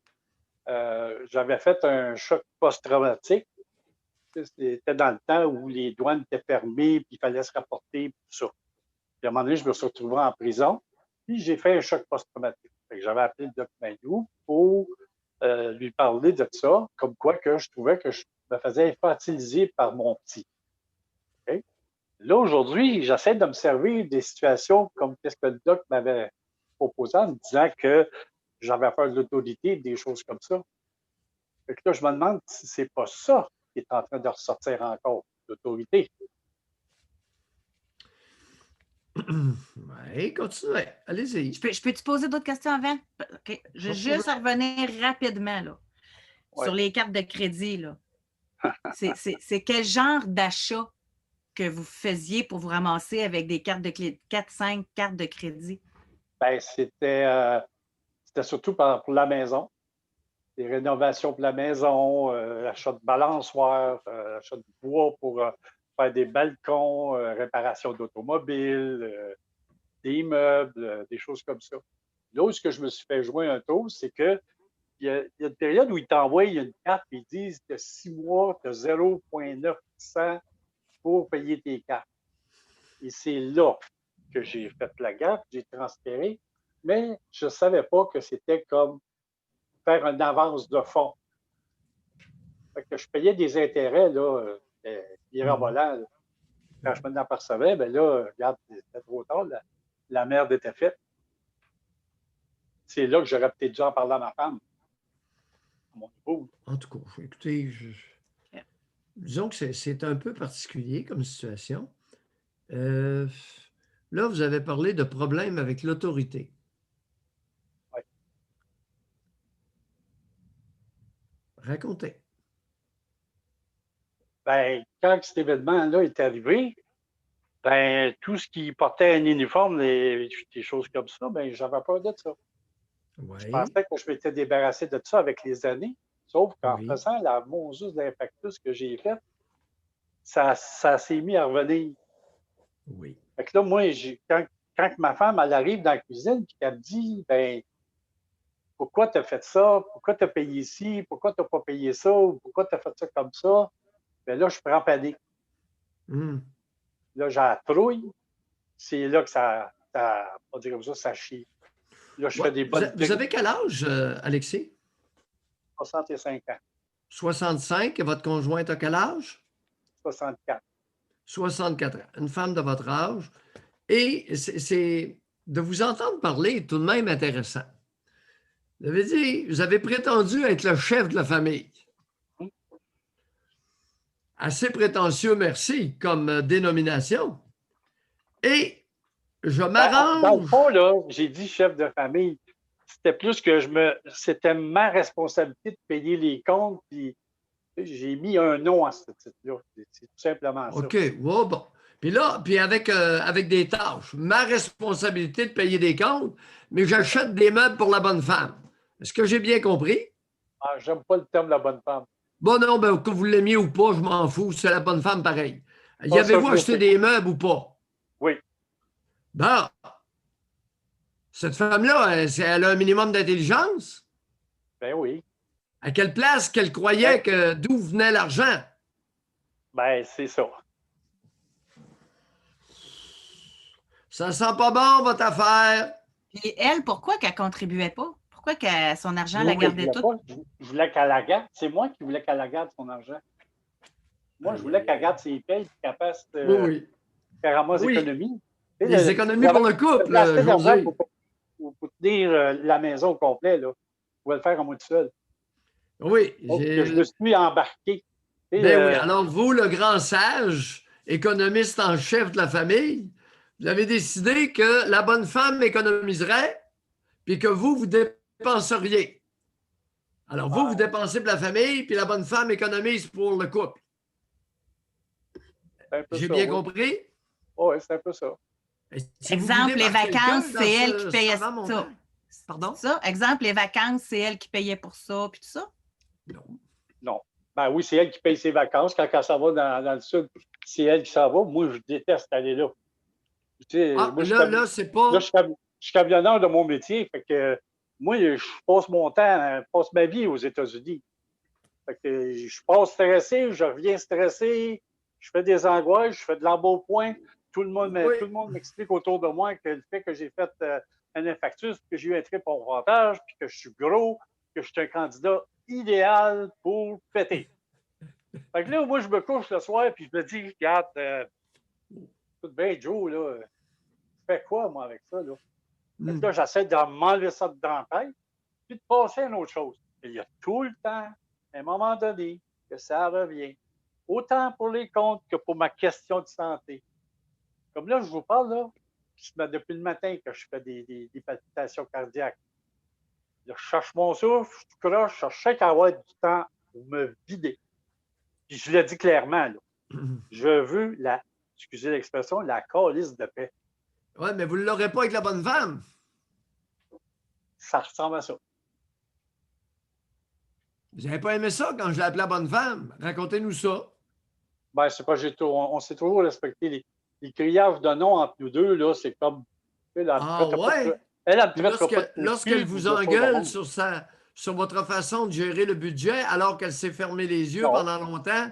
J'avais fait un choc post-traumatique. C'était dans le temps où les douanes étaient fermées, puis il fallait se rapporter, tout ça. Puis à un moment donné, je me suis retrouvé en prison, puis j'ai fait un choc post-traumatique. J'avais appelé le Doc Mayou pour lui parler de ça, comme quoi que je trouvais que je me faisais infantiliser par mon petit. Okay? Là, aujourd'hui, j'essaie de me servir des situations comme ce que le Doc m'avait proposé en me disant que j'avais affaire de l'autorité, des choses comme ça. Fait que là, je me demande si c'est pas ça qui est en train de ressortir encore, l'autorité. Oui, continuez. Allez-y. Je peux te poser d'autres questions avant? Okay. Je vais juste revenir rapidement là, sur les cartes de crédit. Là. C'est quel genre d'achat que vous faisiez pour vous ramasser avec des cartes de crédit, 4-5 cartes de crédit? Ben, c'était surtout pour la maison. Des rénovations pour la maison, achat de balançoires, achat de bois pour faire des balcons, réparation d'automobiles, des meubles, des choses comme ça. Là où je me suis fait jouer un tour, c'est qu'il y a une période où ils t'envoient une carte et ils disent que 6 mois, tu as 0,9% pour payer tes cartes. Et c'est là que j'ai fait la gaffe, j'ai transféré. mais je ne savais pas que c'était comme faire une avance de fonds. Fait que je payais des intérêts, là, mirobolants. Là. Quand je m'en apercevais, bien là, regarde, c'était trop tard, la merde était faite. C'est là que j'aurais peut-être dû en parler à ma femme. À mon épouse. En tout cas, écoutez, disons que c'est un peu particulier comme situation. Là, vous avez parlé de problèmes avec l'autorité. Oui. Racontez. Ben, quand cet événement-là est arrivé, ben, tout ce qui portait un uniforme, des choses comme ça, ben, j'avais peur de ça. Oui. Je pensais que je m'étais débarrassé de ça avec les années, sauf qu'en Oui. faisant la mongeuse d'impactus que j'ai faite, ça s'est mis à revenir. Oui. Fait que là, moi, quand ma femme, elle arrive dans la cuisine et qu'elle me dit, ben, pourquoi tu as fait ça? Pourquoi tu as payé ci? Pourquoi tu n'as pas payé ça? Ou pourquoi tu as fait ça comme ça? Ben là, je prends panique. Là, j'ai la trouille. C'est là que ça on va dire comme ça chie. Là, je fais des bonnes. Vous avez quel âge, Alexis? 65 ans. 65. Et votre conjointe a quel âge? 64. 64 ans. Une femme de votre âge. Et c'est de vous entendre parler tout de même intéressant. Vous avez dit, vous avez prétendu être le chef de la famille. Assez prétentieux, merci, comme dénomination. Et je m'arrange. Dans le fond, là, j'ai dit chef de famille. C'était plus que c'était ma responsabilité de payer les comptes, puis j'ai mis un nom à ce titre-là. C'est tout simplement ça. OK, ouais, bon. Puis là, avec des tâches, ma responsabilité de payer des comptes, mais j'achète des meubles pour la bonne femme. Est-ce que j'ai bien compris? Ah, j'aime pas le terme la bonne femme. Bon, non, ben, que vous l'aimiez ou pas, je m'en fous, c'est la bonne femme pareil. Y avez-vous acheté des meubles ou pas? Oui. Bon. Cette femme-là, elle a un minimum d'intelligence? Ben oui. À quelle place qu'elle croyait que d'où venait l'argent? Ben, c'est ça. Ça sent pas bon, votre affaire. Et elle, pourquoi qu'elle ne contribuait pas? Pourquoi que son argent la gardait tout? Je voulais qu'elle la garde. C'est moi qui voulais qu'elle la garde, son argent. Moi, je voulais qu'elle garde ses payes et qu'elle fasse qu'elle ramasse économies. Les économies pour le couple, José. Pour tenir la maison au complet, là. Je pouvais le faire en moi tout seul. Oui. Donc, je me suis embarqué. Oui. Alors, vous, le grand sage, économiste en chef de la famille, vous avez décidé que la bonne femme économiserait puis que vous dépenseriez. Alors, vous dépensez pour la famille puis la bonne femme économise pour le couple. J'ai bien compris? Oui, c'est un peu ça. Si exemple, les vacances, c'est elle qui payait ça. Pardon? Ça, exemple, les vacances, c'est elle qui payait pour ça, puis tout ça? Non. Ben oui, c'est elle qui paye ses vacances. Quand elle s'en va dans le sud, c'est elle qui s'en va. Moi, je déteste aller là. Tu sais, moi, là, c'est pas... Là, je suis camionneur de mon métier. Fait que moi, je passe mon temps, je passe ma vie aux États-Unis. Fait que je passe stressé, je reviens stressé, je fais des angoisses, je fais de l'embonpoint. Tout le monde m'explique autour de moi que le fait que j'ai fait un infarctus, que j'ai eu un trip au avantage, puis que je suis gros, que je suis un candidat idéal pour péter. Fait que là, moi, je me couche le soir, puis je me dis, regarde, tout bien, Joe, là, je fais quoi, moi, avec ça, là? Fait que là, j'essaie de m'enlever ça dans la tête, puis de passer à une autre chose. Il y a tout le temps, à un moment donné, que ça revient. Autant pour les comptes que pour ma question de santé. Comme là, je vous parle, là, depuis le matin que je fais des palpitations cardiaques. Là, je cherche mon souffle, je croche, je cherche à avoir du temps pour me vider. Puis je le dis clairement, là. Je veux excusez l'expression, la calice de paix. Oui, mais vous ne l'aurez pas avec la bonne femme. Ça ressemble à ça. Vous n'avez pas aimé ça quand je l'ai appelé la bonne femme? Racontez-nous ça. Ben, c'est pas, on s'est toujours respecté. Les criages de nom entre nous deux, là, c'est comme. Lorsqu'elle vous engueule sur votre façon de gérer le budget alors qu'elle s'est fermé les yeux pendant longtemps,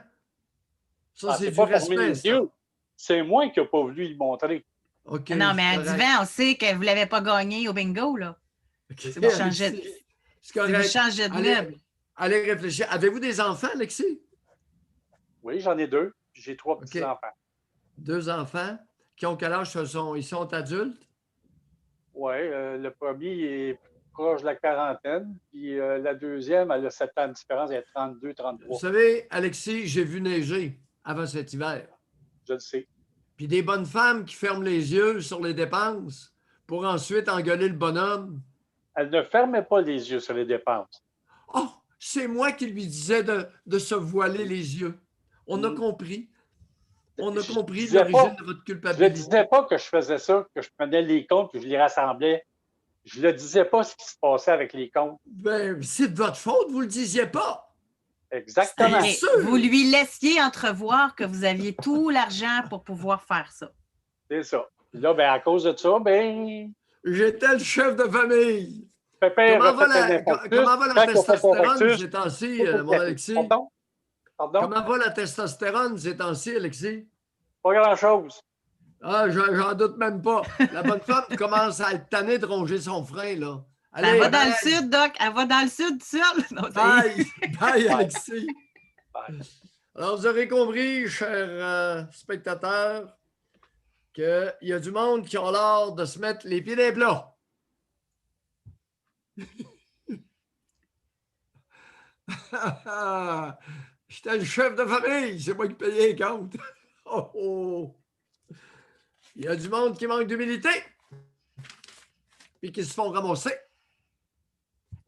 ça, c'est du respect. C'est moi qui n'ai pas voulu lui montrer. OK. Non, mais un c'est correct. divan, on sait que vous ne l'avez pas gagné au bingo, là. OK, Si vous changez, Alexis, c'est si vous correct. changez de Allez, meuble. allez réfléchir. Avez-vous des enfants, Alexis? Oui, j'en ai 2. J'ai 3 OK. petits-enfants. 2 enfants qui ont quel âge? Ils sont adultes? Oui, le premier est proche de la quarantaine, puis la deuxième, elle a 7 ans de différence, elle est 32, Vous 33. savez, Alexis, j'ai vu neiger avant cet hiver. Je le sais. Puis des bonnes femmes qui ferment les yeux sur les dépenses pour ensuite engueuler le bonhomme. Elle ne fermait pas les yeux sur les dépenses. Oh, c'est moi qui lui disais de se voiler les yeux. On a compris. On a compris l'origine de votre Je ne culpabilité. disais pas que je faisais ça, que je prenais les comptes et je les rassemblais. Je ne disais pas ce qui se passait avec les comptes. Ben, c'est de votre faute, vous ne le disiez pas. Exactement. OK. sûr. Vous lui laissiez entrevoir que vous aviez tout l'argent pour pouvoir faire ça. C'est ça. Puis là, ben, à cause de ça, ben, J'étais le chef de famille. Pépère Comment a va fait un la, infarctus. comment va la Quand il a fait son testostérone infarctus, ces temps-ci, tout mon est Alexis? Pardon? Pardon? Comment va la testostérone ces temps-ci, Alexis? Pas grand-chose. Ah, j'en doute même pas. La bonne femme commence à être tannée de ronger son frein, là. Elle Allez, va dans bye, le sud, Doc. Elle va dans le sud seule. Non, bye, bye, Alexis. Bye. Alors, vous aurez compris, chers spectateurs, qu'il y a du monde qui ont l'art de se mettre les pieds dans les plats. J'étais le chef de famille, c'est moi qui payais les comptes. Oh, oh. Il y a du monde qui manque d'humilité, puis qui se font ramasser.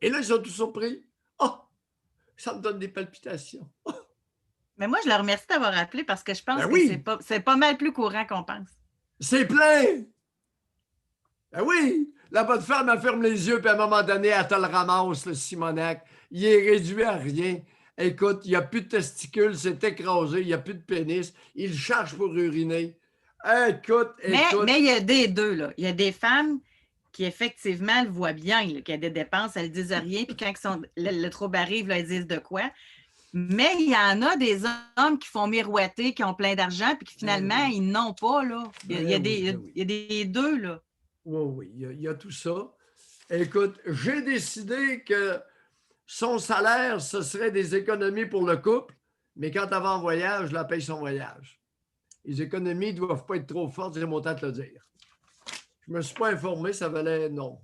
Et là, ils sont tous surpris. Oh, ça me donne des palpitations. Oh, Mais moi, je le remercie d'avoir appelé parce que je pense Ben que oui. c'est pas mal plus courant qu'on pense. c'est plein! Ben oui! La bonne femme, elle ferme les yeux, puis à un moment donné, elle te le ramasse, le Simonac. Il est réduit à rien. Écoute, il n'y a plus de testicules, c'est écrasé, il n'y a plus de pénis. Il cherche pour uriner. Écoute. Mais il y a des deux, là. Il y a des femmes qui, effectivement, le voient bien, là, qu'il y a des dépenses, elles ne disent rien, puis quand le trouble arrive, là, elles disent de quoi. Mais il y en a des hommes qui font miroiter, qui ont plein d'argent, puis qui finalement, oui. ils n'ont pas, là. Il y a oui. des deux, là. Oui, il y a tout ça. Écoute, j'ai décidé que son salaire, ce serait des économies pour le couple, mais quand elle va en voyage, je la paye son voyage. Les économies ne doivent pas être trop fortes, j'ai mon temps de le dire. Je ne me suis pas informé, ça valait non.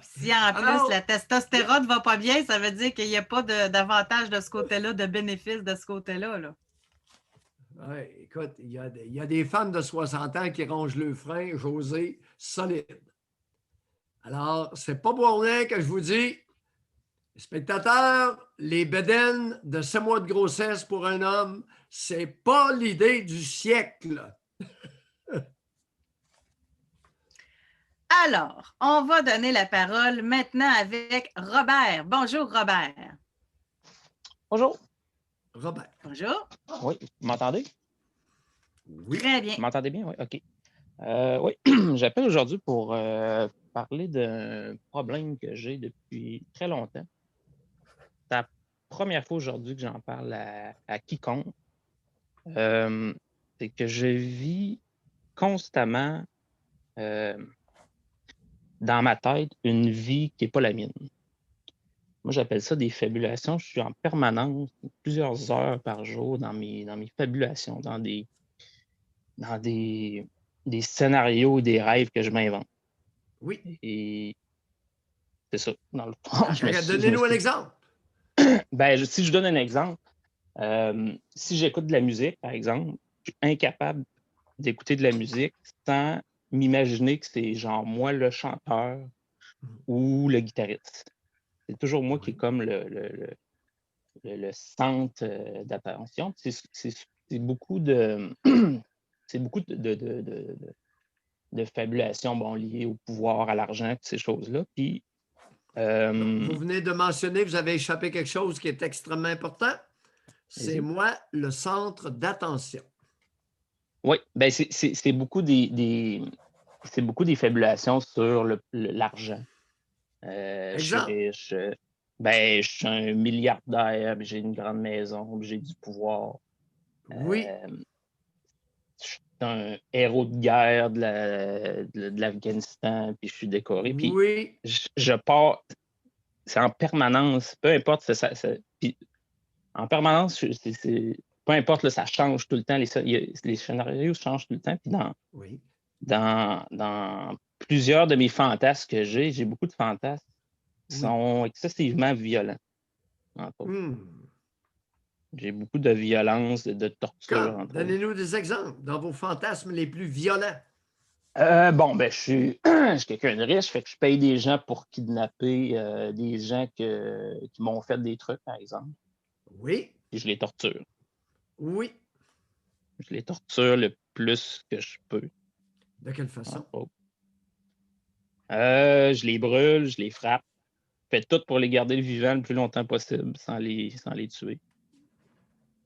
Si en plus la testostérone ne va pas bien, ça veut dire qu'il n'y a pas d'avantage de ce côté-là, de bénéfice de ce côté-là. Là. Oui, écoute, il y a des femmes de 60 ans qui rongent le frein, José, solide. Alors, c'est pas pour rien que je vous dis, spectateurs, les bedaines de 7 mois de grossesse pour un homme, c'est pas l'idée du siècle. Alors, on va donner la parole maintenant avec Robert. Bonjour, Robert. Bonjour. Robert. Bonjour. Oui, vous m'entendez? Oui. Très bien. Vous m'entendez bien? Oui, OK. Oui, j'appelle aujourd'hui pour parler d'un problème que j'ai depuis très longtemps. C'est la première fois aujourd'hui que j'en parle à quiconque. C'est que je vis constamment dans ma tête une vie qui n'est pas la mienne. Moi, j'appelle ça des fabulations. Je suis en permanence, plusieurs heures par jour, dans mes fabulations, dans des scénarios, des rêves que je m'invente. Oui. Et c'est ça, dans le fond. Donnez-nous un exemple. Ben, si je donne un exemple, si j'écoute de la musique, par exemple, je suis incapable d'écouter de la musique sans m'imaginer que c'est genre moi le chanteur ou le guitariste. C'est toujours moi qui est comme le centre d'attention. C'est beaucoup de c'est beaucoup de fabulations liées au pouvoir, à l'argent, toutes ces choses-là. Puis vous venez de mentionner, vous avez échappé quelque chose qui est extrêmement important. C'est moi le centre d'attention. Oui, ben c'est beaucoup c'est beaucoup des fabulations sur l'argent. Je suis riche, je suis un milliardaire, j'ai une grande maison, j'ai du pouvoir. Oui. je suis un héros de guerre de l'Afghanistan, puis je suis décoré. Puis Oui. je pars, c'est en permanence, peu importe, puis en permanence, peu importe, là, ça change tout le temps, les scénarios changent tout le temps. Puis Oui. dans plusieurs de mes fantasmes que j'ai beaucoup de fantasmes qui sont excessivement violents. J'ai beaucoup de violence, de torture. Donnez-nous des exemples dans vos fantasmes les plus violents. Bon, ben, je suis quelqu'un de riche, fait que je paye des gens pour kidnapper des gens qui m'ont fait des trucs, par exemple. Oui. Et je les torture. Oui. Je les torture le plus que je peux. De quelle façon? Je les brûle, je les frappe. Je fais tout pour les garder vivants le plus longtemps possible sans les tuer.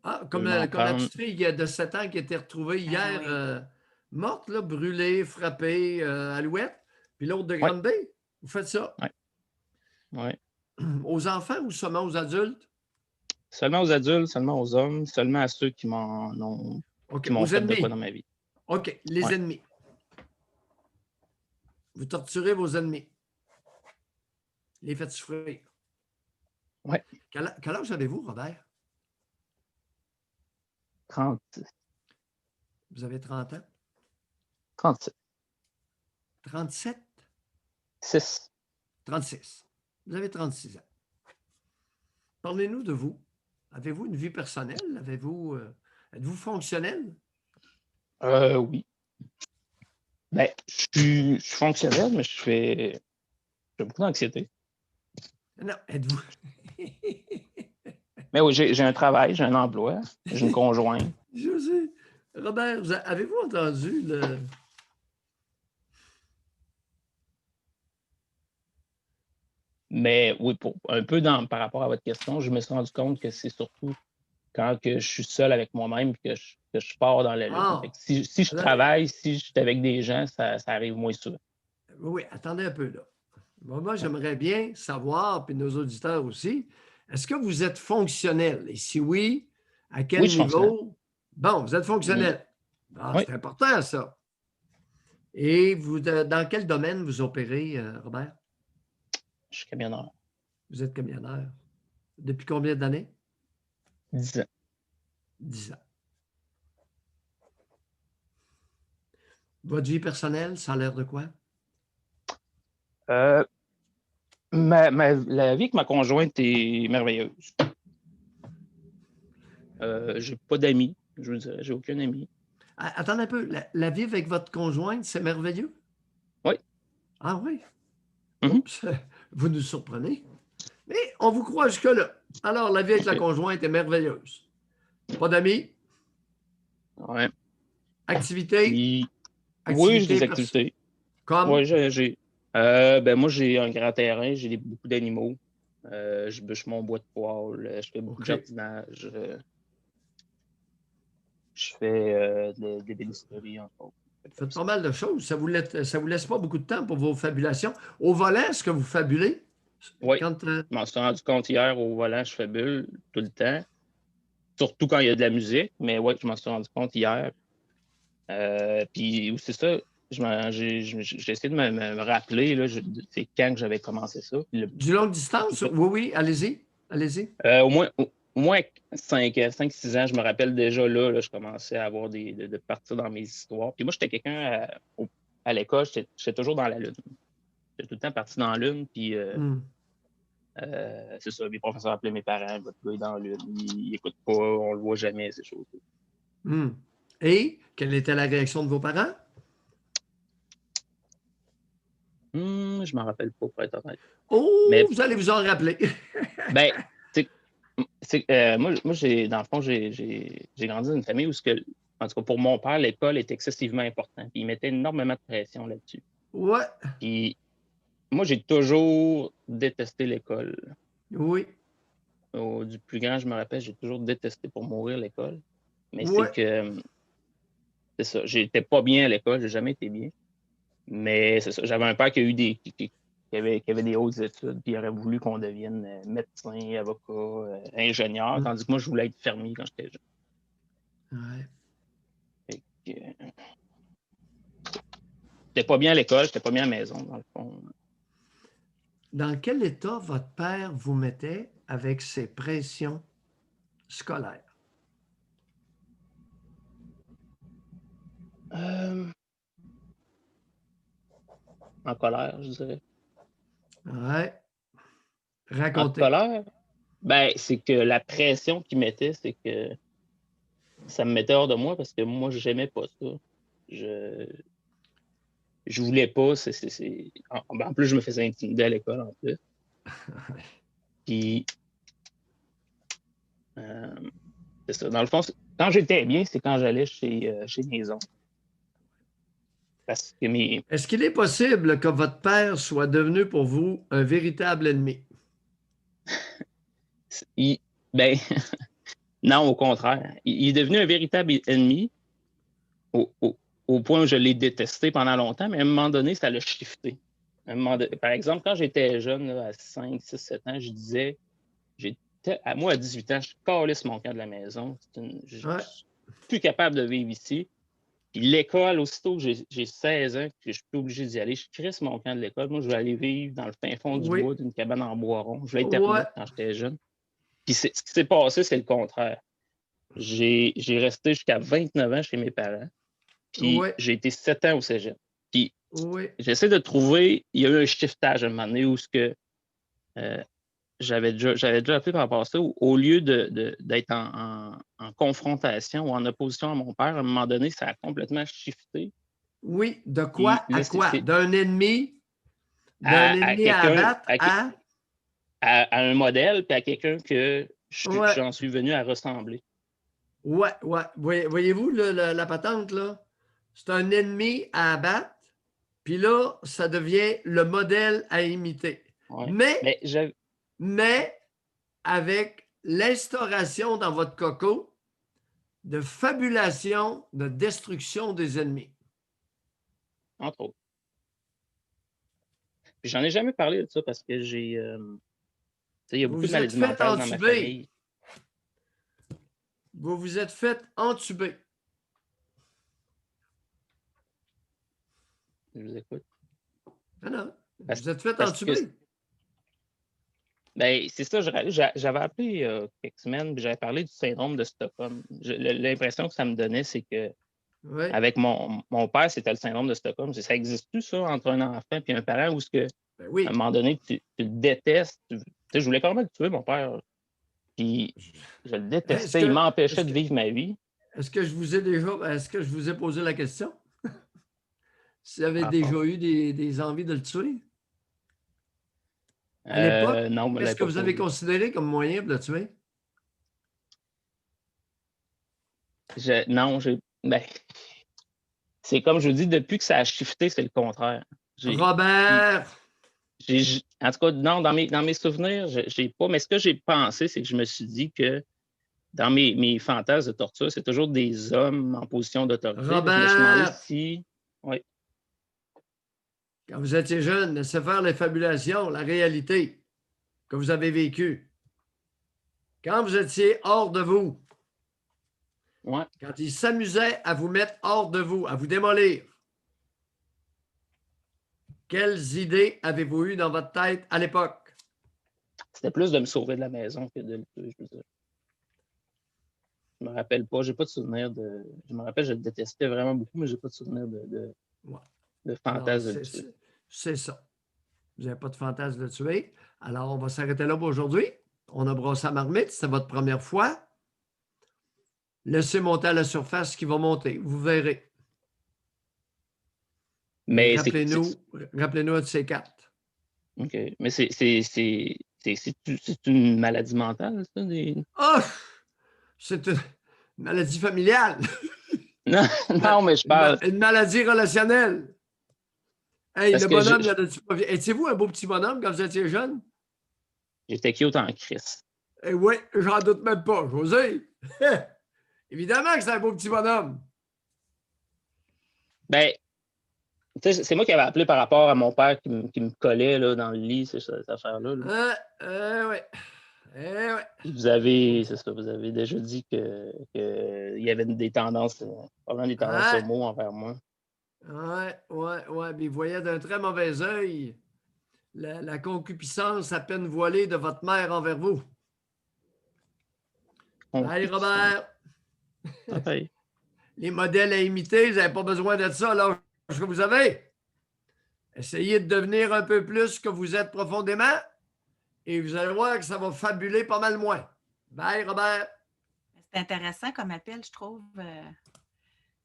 Ah, comme la petite fille de 7 ans qui a été retrouvée hier morte, là, brûlée, frappée, alouette. Puis l'autre de Grande Bay. Vous faites ça? Oui. Aux enfants ou seulement aux adultes? Seulement aux adultes, seulement aux hommes, seulement à ceux qui m'ont fait de quoi dans ma vie. OK. Les ennemis. Vous torturez vos ennemis. Les faites souffrir. Oui. Quel âge avez-vous, Robert? 36. Vous avez 30 ans? 37. 37? 6. 36. Vous avez 36 ans. Parlez-nous de vous. Avez-vous une vie personnelle? Êtes-vous fonctionnel? Oui. Ben, je suis fonctionnel, mais j'ai beaucoup d'anxiété. Non, êtes-vous? Mais oui, j'ai un travail, j'ai un emploi, j'ai une conjointe. Je sais. Robert, avez-vous entendu le... Mais oui, un peu par rapport à votre question, je me suis rendu compte que c'est surtout quand que je suis seul avec moi-même que je pars dans la lutte. Si je travaille, si je suis avec des gens, ça arrive moins souvent. Oui, attendez un peu là. Moi, j'aimerais bien savoir, puis nos auditeurs aussi, est-ce que vous êtes fonctionnel? Et si oui, à quel niveau? Bon, vous êtes fonctionnel. Ah, oui. C'est important, ça. Et vous, dans quel domaine vous opérez, Robert? Je suis camionneur. Vous êtes camionneur. Depuis combien d'années? 10 ans. 10 ans. Votre vie personnelle, ça a l'air de quoi? La vie avec ma conjointe est merveilleuse. J'ai pas d'amis, je vous dirais, j'ai aucun ami. Attendez un peu, la vie avec votre conjointe, c'est merveilleux? Oui. Ah oui? Oups, vous nous surprenez. Mais on vous croit jusque-là. Alors, la vie avec la conjointe est merveilleuse. Pas d'amis? Oui. Activité? Oui, j'ai des activités. Comme? Oui, moi, j'ai un grand terrain, j'ai beaucoup d'animaux. Je bûche mon bois de poêle, je fais beaucoup de jardinage. Je fais des bénisteries, entre autres. Vous faites pas mal de choses. Ça vous laisse pas beaucoup de temps pour vos fabulations. Au volant, est-ce que vous fabulez? Oui. Je m'en suis rendu compte hier au volant, je fabule tout le temps. Surtout quand il y a de la musique. Mais oui, je m'en suis rendu compte hier. Puis c'est ça, j'ai essayé de me rappeler, c'est quand que j'avais commencé ça. Du longue distance? Oui, allez-y. Allez-y. Au moins 5-6 ans, je me rappelle déjà là, je commençais à avoir de partir dans mes histoires. Puis moi, j'étais quelqu'un à l'école, j'étais toujours dans la lune. J'étais tout le temps parti dans la lune, puis c'est ça, mes professeurs appelaient mes parents, votre gars est dans la lune, il n'écoute pas, on le voit jamais, ces choses-là. Et quelle était la réaction de vos parents? Je m'en rappelle pas, pour être honnête. Vous allez vous en rappeler. Ben, moi, dans le fond, j'ai grandi dans une famille où, en tout cas, pour mon père, l'école est excessivement importante. Il mettait énormément de pression là-dessus. Ouais. Puis, moi, j'ai toujours détesté l'école. Oui. Du plus grand, je me rappelle, j'ai toujours détesté pour mourir l'école. Mais c'est ça, j'étais pas bien à l'école, j'ai jamais été bien. Mais c'est ça, j'avais un père qui a eu qui avait des hautes études, puis il aurait voulu qu'on devienne médecin, avocat, ingénieur, tandis que moi, je voulais être fermier quand j'étais jeune. Ouais. J'étais pas bien à l'école, j'étais pas bien à la maison, dans le fond. Dans quel état votre père vous mettait avec ses pressions scolaires? En colère, je dirais. Ouais. En Racontez. colère, ben, c'est que la pression qu'il mettait, c'est que ça me mettait hors de moi parce que moi, j'aimais pas ça. Je voulais pas. En plus, je me faisais intimider à l'école, en plus. Puis, c'est ça. Dans le fond, quand j'étais bien, c'est quand j'allais chez mes oncles. Parce que Est-ce qu'il est possible que votre père soit devenu pour vous un véritable ennemi? Ben, non, au contraire. Il est devenu un véritable ennemi au point où je l'ai détesté pendant longtemps, mais à un moment donné, ça l'a shifté. Par exemple, quand j'étais jeune, là, à 5, 6, 7 ans, je disais, moi, à 18 ans, je calisse mon camp de la maison. Je suis plus capable de vivre ici. Puis l'école, aussitôt que j'ai 16 ans, que je suis plus obligé d'y aller, je crisse mon camp de l'école. Moi, je vais aller vivre dans le fin fond du bois d'une cabane en bois rond. Je vais être terminé quand j'étais jeune. Puis ce qui s'est passé, c'est le contraire. J'ai resté jusqu'à 29 ans chez mes parents. Puis j'ai été 7 ans au cégep. Puis j'essaie de trouver, il y a eu un shiftage à un moment donné où j'avais déjà appelé par rapport à ça, où, au lieu d'être en confrontation ou en opposition à mon père, à un moment donné, ça a complètement shifté. Oui, de quoi à quoi? D'un ennemi à abattre à un modèle, puis à quelqu'un que j'en suis venu à ressembler. Ouais. Voyez-vous la patente, là? C'est un ennemi à abattre, puis là, ça devient le modèle à imiter. Ouais. Mais avec l'instauration dans votre coco de fabulation, de destruction des ennemis. Entre autres. Puis j'en ai jamais parlé de ça parce que il y a beaucoup de maladies mentales dans ma famille. Vous vous êtes fait entuber. Je vous écoute. Non. Vous vous êtes fait entuber. Ben, c'est ça, j'avais appelé quelques semaines, puis j'avais parlé du syndrome de Stockholm. L'impression que ça me donnait, c'est que avec mon père, c'était le syndrome de Stockholm. Ça existe-tu, ça, entre un enfant et un parent, où à un moment donné, tu le détestes? Je voulais quand même le tuer, mon père. Puis je le détestais, il m'empêchait de vivre ma vie. Est-ce que je vous ai posé la question? Si vous avez déjà eu des envies de le tuer? À l'époque, non, qu'est-ce que vous avez considéré comme moyen pour le tuer? C'est comme je vous dis, depuis que ça a shifté, c'est le contraire. Robert! En tout cas, non, dans mes souvenirs, j'ai pas. Mais ce que j'ai pensé, c'est que je me suis dit que dans mes fantasmes de torture, c'est toujours des hommes en position d'autorité. Robert! Je me suis demandé si. Oui. Quand vous étiez jeune, laissez faire les fabulations, la réalité que vous avez vécue. Quand vous étiez hors de vous, quand ils s'amusaient à vous mettre hors de vous, à vous démolir, quelles idées avez-vous eues dans votre tête à l'époque? C'était plus de me sauver de la maison que de le tuer, je veux dire. Je me rappelle pas, j'ai pas de souvenir de. Je me rappelle, je le détestais vraiment beaucoup, mais j'ai pas de souvenir de fantasme de le tuer. C'est ça. Vous n'avez pas de fantasme de le tuer. Alors, on va s'arrêter là pour aujourd'hui. On a brossé à marmite, c'est votre première fois. Laissez monter à la surface ce qui va monter. Vous verrez. Mais rappelez-nous un de ces 4. OK. Mais c'est une maladie mentale, ça? C'est une maladie familiale. non, mais je parle. Une maladie relationnelle. Hey, le bonhomme, étiez-vous un beau petit bonhomme quand vous étiez jeune? J'étais cute en crise. Oui, j'en doute même pas, José. Évidemment que c'est un beau petit bonhomme. Ben, c'est moi qui avais appelé par rapport à mon père qui me collait là, dans le lit, cette affaire-là. Oui. Vous avez déjà dit qu'il y avait des tendances, probablement des tendances homo envers moi. Ouais. Mais il voyait d'un très mauvais œil la concupiscence à peine voilée de votre mère envers vous. Allez, Robert! Okay. Les modèles à imiter, vous n'avez pas besoin de ça, là, ce que vous avez. Essayez de devenir un peu plus ce que vous êtes profondément et vous allez voir que ça va fabuler pas mal moins. Bye, Robert! C'est intéressant comme appel, je trouve,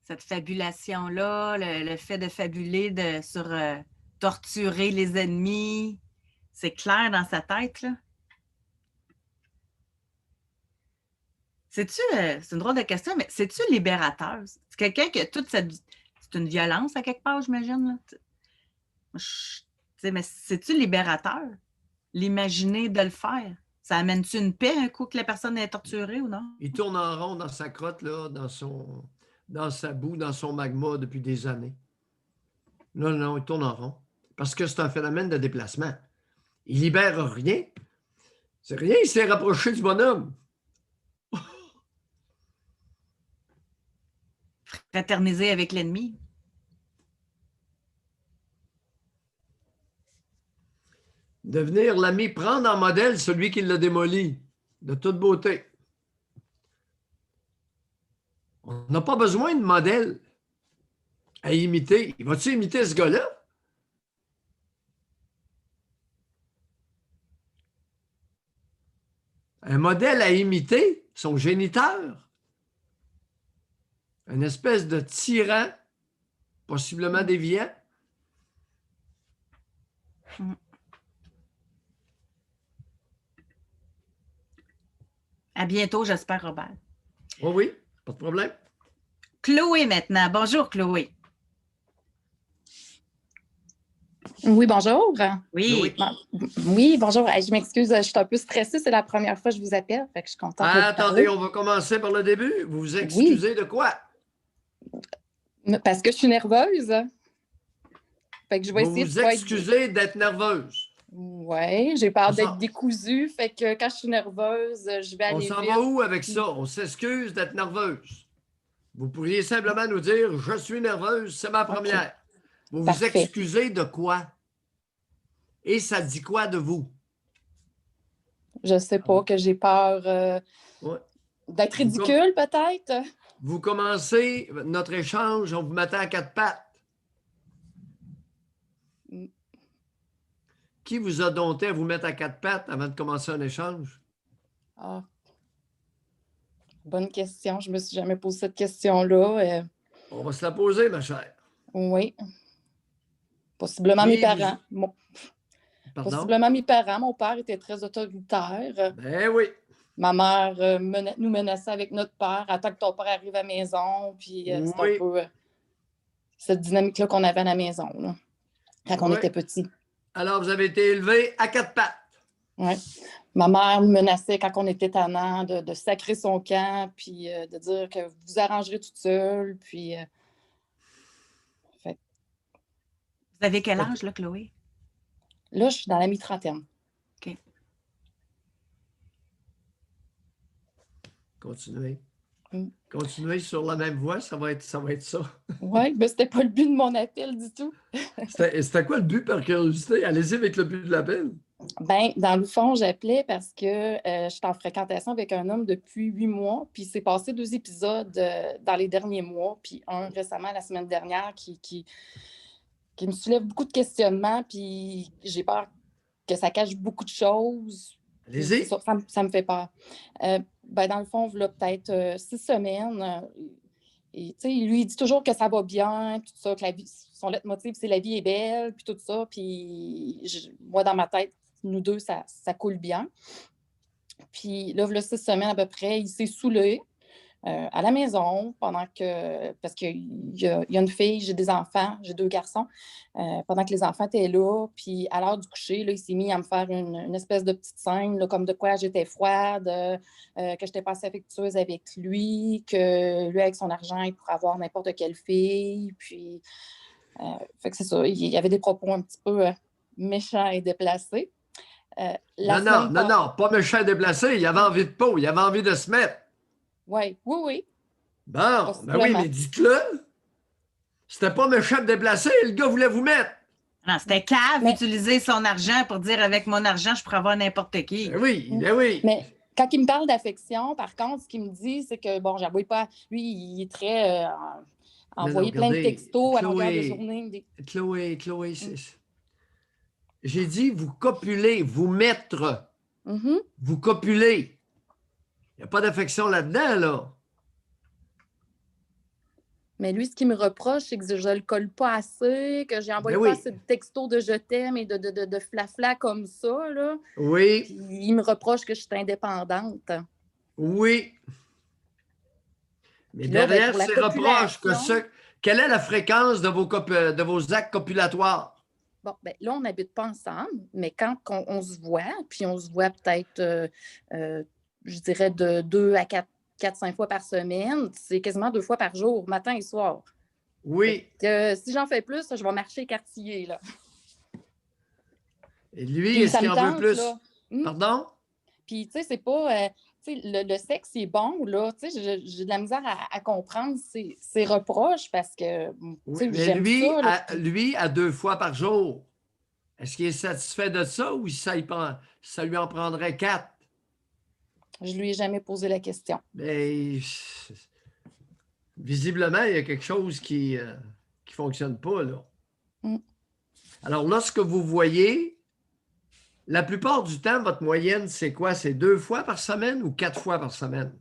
cette fabulation-là, le fait de fabuler sur torturer les ennemis. C'est clair dans sa tête, là. C'est une drôle de question, mais c'est-tu libérateur? C'est quelqu'un qui a toute cette... C'est une violence à quelque part, j'imagine, là. Mais c'est-tu libérateur? L'imaginer de le faire? Ça amène-tu une paix un coup que la personne est torturée ou non? Il tourne en rond dans sa crotte, là, dans sa boue, dans son magma depuis des années. Non, il tourne en rond. Parce que c'est un phénomène de déplacement. Il libère rien. C'est rien, il s'est rapproché du bonhomme. Fraterniser avec l'ennemi. Devenir l'ami, prendre en modèle celui qui l'a démoli, de toute beauté. On n'a pas besoin de modèle à imiter. Il va-tu imiter ce gars-là? Un modèle à imiter, son géniteur. Une espèce de tyran, possiblement déviant. À bientôt, j'espère, Robert. Oui, pas de problème. Chloé maintenant. Bonjour, Chloé. Oui, bonjour. Oui. Oui, bonjour. Je m'excuse, je suis un peu stressée. C'est la première fois que je vous appelle. Fait que je suis contente. Attendez, on va commencer par le début. Vous vous excusez de quoi? Parce que je suis nerveuse. Fait que je vais vous essayer vous de pas excusez d'être nerveuse. Oui, j'ai peur d'être décousue. Fait que quand je suis nerveuse, je vais aller vite. On s'en va où avec ça? On s'excuse d'être nerveuse. Vous pourriez simplement nous dire « Je suis nerveuse, c'est ma première. » Vous vous excusez de quoi? Et ça dit quoi de vous? Je sais pas, que j'ai peur d'être ridicule, peut-être. Vous commencez notre échange en vous mettant à quatre pattes. Qui vous a dompté à vous mettre à quatre pattes avant de commencer un échange? Ah. Bonne question. Je me suis jamais posé cette question-là. On va se la poser, ma chère. Oui. Possiblement mes parents. Possiblement mes parents. Mon père était très autoritaire. Ben oui. Ma mère nous menaçait avec notre père. Attends que ton père arrive à la maison. Puis c'est un peu cette dynamique-là qu'on avait à la maison, là, quand on était petits. Alors, vous avez été élevé à quatre pattes. Oui. Ma mère me menaçait quand on était tannant de sacrer son camp, puis de dire que vous arrangerez toute seule. Puis, Vous avez quel âge, là, Chloé? Là, je suis dans la mi-trentaine. OK. Continuez. Continuez sur la même voie, ça va être ça. Oui, mais c'était pas le but de mon appel du tout. C'était quoi le but, par curiosité? Allez-y avec le but de l'appel. Bien, dans le fond, j'appelais parce que je suis en fréquentation avec un homme depuis 8 mois, puis il s'est passé 2 épisodes dans les derniers mois, puis un récemment la semaine dernière qui me soulève beaucoup de questionnements, puis j'ai peur que ça cache beaucoup de choses. Allez-y. Ça me fait peur. Dans le fond, il y a peut-être 6 semaines, et, lui, il dit toujours que ça va bien, puis tout ça, que la vie, son leitmotiv, c'est la vie est belle, puis tout ça. Puis moi, dans ma tête, nous deux, ça coule bien. Puis là, il y a 6 semaines à peu près, il s'est saoulé à la maison parce qu'il y a une fille, j'ai des enfants, j'ai 2 garçons, pendant que les enfants étaient là, puis à l'heure du coucher, là, il s'est mis à me faire une espèce de petite scène, là, comme de quoi j'étais froide, que je n'étais pas assez affectueuse avec lui, que lui, avec son argent, il pourrait avoir n'importe quelle fille, puis fait que c'est ça, il y avait des propos un petit peu méchants et déplacés. La Non, semaine passée- non, pas méchant déplacé. Il avait envie de peau, il avait envie de se mettre. Oui, oui, oui. Bon, ben oui, Possiblement. mais dites-le. C'était pas méchant déplacé, le gars voulait vous mettre. Non, c'était cave Mais- utiliser son argent pour dire avec mon argent, je pourrais avoir n'importe qui. Ben oui, ben oui. Mais quand il me parle d'affection, par contre, ce qu'il me dit, c'est que, bon, j'avoue pas, lui, il est très envoyé plein de regardez, textos à longueur de Chloé, journée. Chloé, j'ai dit vous copulez, vous mettre. Mhm. Vous copulez. Il n'y a pas d'affection là-dedans, là. Mais lui, ce qu'il me reproche, c'est que je le colle pas assez, que j'ai envoyé Ben pas oui. assez de textos de je t'aime et de flafla comme ça, là. Oui, Puis il me reproche que je suis indépendante. oui. Mais Puis là, ben, derrière pour la ces reproches, copulation- quelle est la fréquence de vos actes copulatoires? Bon, ben là, on n'habite pas ensemble, mais quand on se voit, puis on se voit peut-être, je dirais, de 2 à 4-5 fois par semaine, c'est quasiment 2 fois par jour, matin et soir. Oui. Fait que, si j'en fais plus, je vais marcher écartillé, là. Et lui, Puis est-ce ça qu'il me en veut tente, plus? là. Pardon? Puis, tu sais, c'est pas... tu sais, le sexe, c'est bon, là. Tu sais, j'ai de la misère à comprendre ses reproches parce que, tu Oui, sais, mais j'aime ça, là. lui, à 2 fois par jour, est-ce qu'il est satisfait de ça ou ça lui en prendrait 4? Je lui ai jamais posé la question. Mais visiblement, il y a quelque chose qui ne fonctionne pas, là. Mm. Alors, lorsque vous voyez, la plupart du temps, votre moyenne, c'est quoi? C'est 2 fois par semaine ou 4 fois par semaine?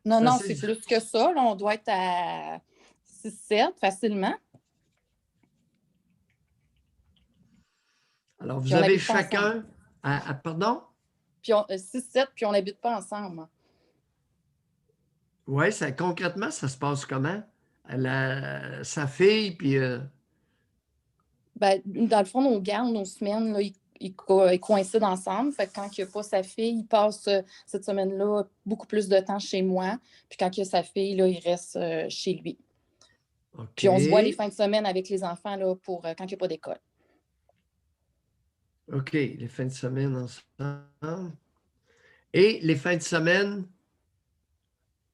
Non, Ça, non, c'est- c'est plus que ça. Là, on doit être à 6-7 facilement. Alors, vous Puis on avez n'habite pas chacun... pardon? Puis 6-7, puis on n'habite pas ensemble. Oui, concrètement, ça se passe comment? Sa fille, puis... Ben, dans le fond, nos gardes, nos semaines, là, ils coïncident ensemble. Fait que quand il n'y a pas sa fille, il passe cette semaine-là beaucoup plus de temps chez moi. Puis quand il y a sa fille, là, il reste chez lui. OK. Puis on se voit les fins de semaine avec les enfants là, pour quand il n'y a pas d'école. OK, les fins de semaine ensemble. Et les fins de semaine,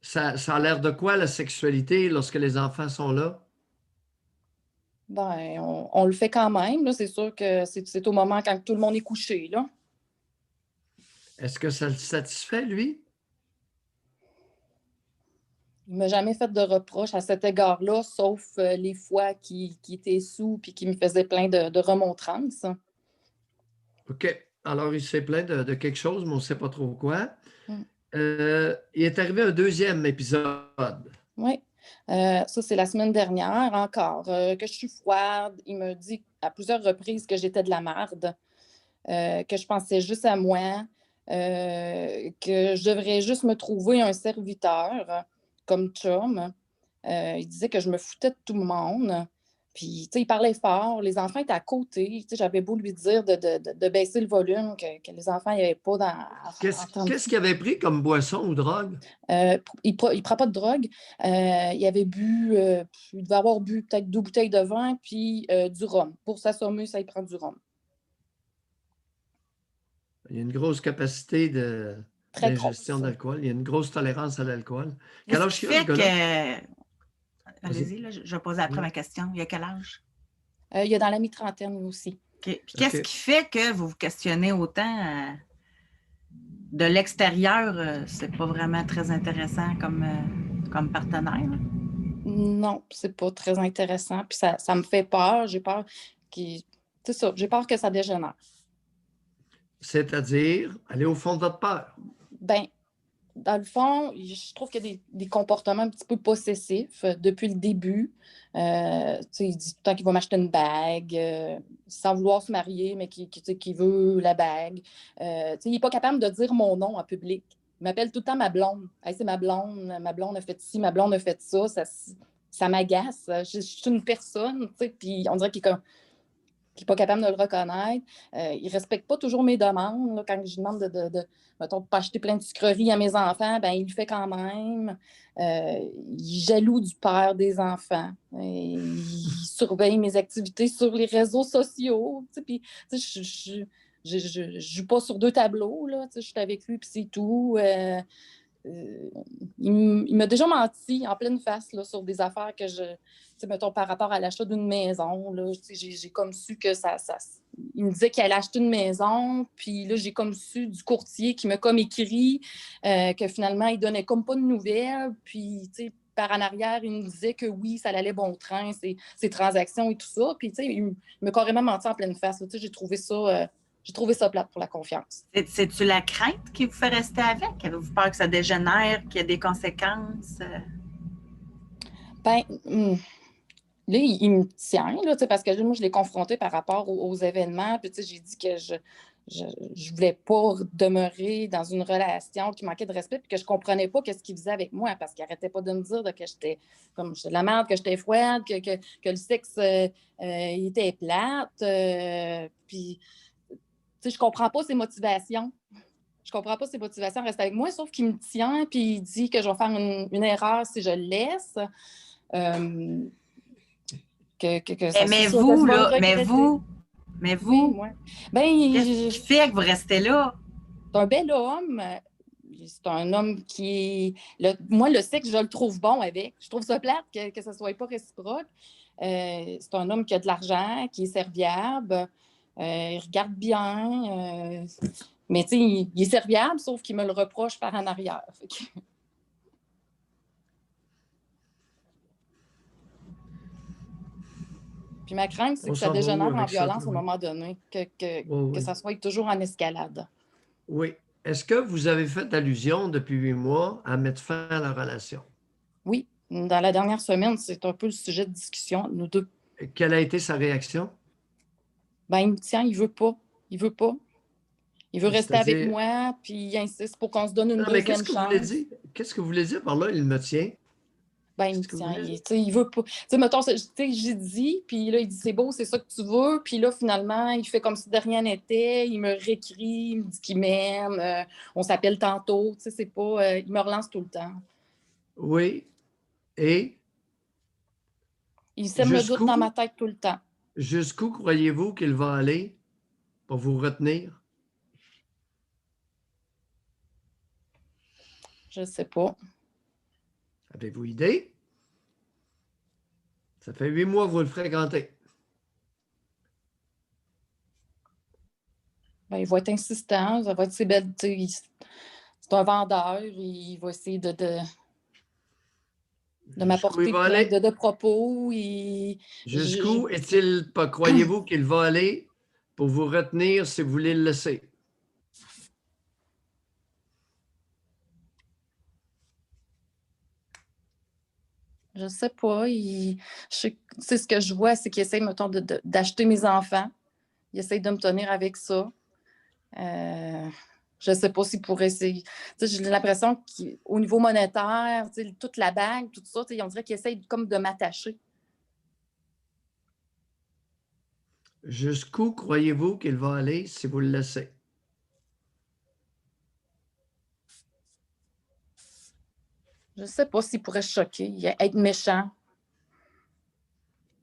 ça a l'air de quoi la sexualité lorsque les enfants sont là? Ben, on le fait quand même. Là. C'est sûr que c'est au moment quand tout le monde est couché. Là. Est-ce que ça le satisfait, lui? Il ne m'a jamais fait de reproches à cet égard-là, sauf les fois qu'il était sous et qu'il me faisait plein de remontrances. OK. Alors, il s'est plaint de quelque chose, mais on ne sait pas trop quoi. Mm. Il est arrivé un deuxième épisode. Oui. Ça, c'est la semaine dernière encore, que je suis froide. Il me dit à plusieurs reprises que j'étais de la merde, que je pensais juste à moi, que je devrais juste me trouver un serviteur comme chum. Il disait que je me foutais de tout le monde. Puis, tu sais, il parlait fort. Les enfants étaient à côté. Tu sais, j'avais beau lui dire de baisser le volume, que les enfants n'avaient pas dans... Qu'est-ce qu'il avait pris comme boisson ou drogue? Il ne prend pas de drogue. Il avait bu... il devait avoir bu peut-être 2 bouteilles de vin puis du rhum. Pour s'assommer, ça, il prend du rhum. Il y a une grosse capacité d'ingestion d'alcool. Il y a une grosse tolérance à l'alcool. Quel âge Qu'est-ce il a, ce qui fait gars-là? que... Allez-y, là, je vais poser après ma question. Il y a quel âge? Il est dans la mi-trentaine aussi. OK. Puis qu'est-ce qui fait que vous vous questionnez autant de l'extérieur? C'est pas vraiment très intéressant comme partenaire? Non, c'est pas très intéressant. Puis ça me fait peur. J'ai peur c'est ça, j'ai peur que ça dégénère. C'est-à-dire, aller au fond de votre peur. Ben, dans le fond, je trouve qu'il y a des comportements un petit peu possessifs depuis le début. Il dit tout le temps qu'il va m'acheter une bague, sans vouloir se marier, mais qu'il veut la bague. Il n'est pas capable de dire mon nom en public. Il m'appelle tout le temps ma blonde. Hey, c'est ma blonde a fait ci, ma blonde a fait ça. Ça m'agace. Je suis une personne, puis on dirait qu'il n'est pas capable de le reconnaître. Il ne respecte pas toujours mes demandes. Là, quand je lui demande mettons, de pas acheter plein de sucreries à mes enfants, ben, il le fait quand même. Il est jaloux du père des enfants. Il surveille mes activités sur les réseaux sociaux. Puis, je joue pas sur 2 tableaux, là. Je suis avec lui, puis c'est tout. Il m'a déjà menti en pleine face là, sur des affaires que mettons, par rapport à l'achat d'une maison. Là, j'ai comme su que il me disait qu'il allait acheter une maison, puis là, j'ai comme su du courtier qui m'a comme écrit que finalement, il donnait comme pas de nouvelles, puis, par en arrière, il me disait que oui, ça allait bon train, ses transactions et tout ça, puis, il m'a carrément menti en pleine face. Là, j'ai trouvé ça plate pour la confiance. C'est-tu la crainte qui vous fait rester avec? Avez-vous peur que ça dégénère, qu'il y ait des conséquences? Ben, là, il me tient, là, parce que moi, je l'ai confronté par rapport aux événements. Puis, j'ai dit que je voulais pas demeurer dans une relation qui manquait de respect, puis que je comprenais pas ce qu'il faisait avec moi, parce qu'il arrêtait pas de me dire que j'étais de la merde, que j'étais froide, que le sexe il était plate. Puis, je comprends pas ses motivations. Je comprends pas ses motivations à rester avec moi, sauf qu'il me tient, puis il dit que je vais faire une erreur si je le laisse. Mais vous, oui, qu'est-ce qui fait que vous restez là? C'est un bel homme. C'est un homme qui est... moi, le sexe, je le trouve bon avec. Je trouve ça plate que ça ne soit pas réciproque. C'est un homme qui a de l'argent, qui est serviable. Il regarde bien. Mais il est serviable, sauf qu'il me le reproche par en arrière. Puis ma crainte, c'est que ça dégénère en violence à un moment donné, que ça soit toujours en escalade. Oui. Est-ce que vous avez fait allusion depuis 8 mois à mettre fin à la relation? Oui. Dans la dernière semaine, c'est un peu le sujet de discussion, nous deux. Quelle a été sa réaction? Il me tient, il veut pas. Il veut pas. Il veut rester avec moi, puis il insiste pour qu'on se donne une deuxième chance. Qu'est-ce que vous voulez dire par là, il me tient? Il me tient. Il veut pas. Mettons, j'ai dit, puis là, il dit c'est beau, c'est ça que tu veux. Puis là, finalement, il fait comme si de rien n'était. Il me réécrit, il me dit qu'il m'aime. On s'appelle tantôt. C'est pas. Il me relance tout le temps. Oui. Et? Il sème le doute dans ma tête tout le temps. Jusqu'où croyez-vous qu'il va aller pour vous retenir? Je sais pas. Avez-vous idée? Ça fait 8 mois que vous le fréquentez. Il va être insistant, ça va être c'est un vendeur, il va essayer de m'apporter plein de propos. Jusqu'où est-il pas? Croyez-vous qu'il va aller pour vous retenir si vous voulez le laisser? Je sais pas. C'est ce que je vois, c'est qu'il essaie, mettons, d'acheter mes enfants. Il essaie de me tenir avec ça. Je sais pas s'il pourrait essayer. J'ai l'impression qu'au niveau monétaire, toute la bague, tout ça, on dirait qu'il essaie comme de m'attacher. Jusqu'où croyez-vous qu'il va aller si vous le laissez? Je sais pas s'il pourrait choquer, être méchant.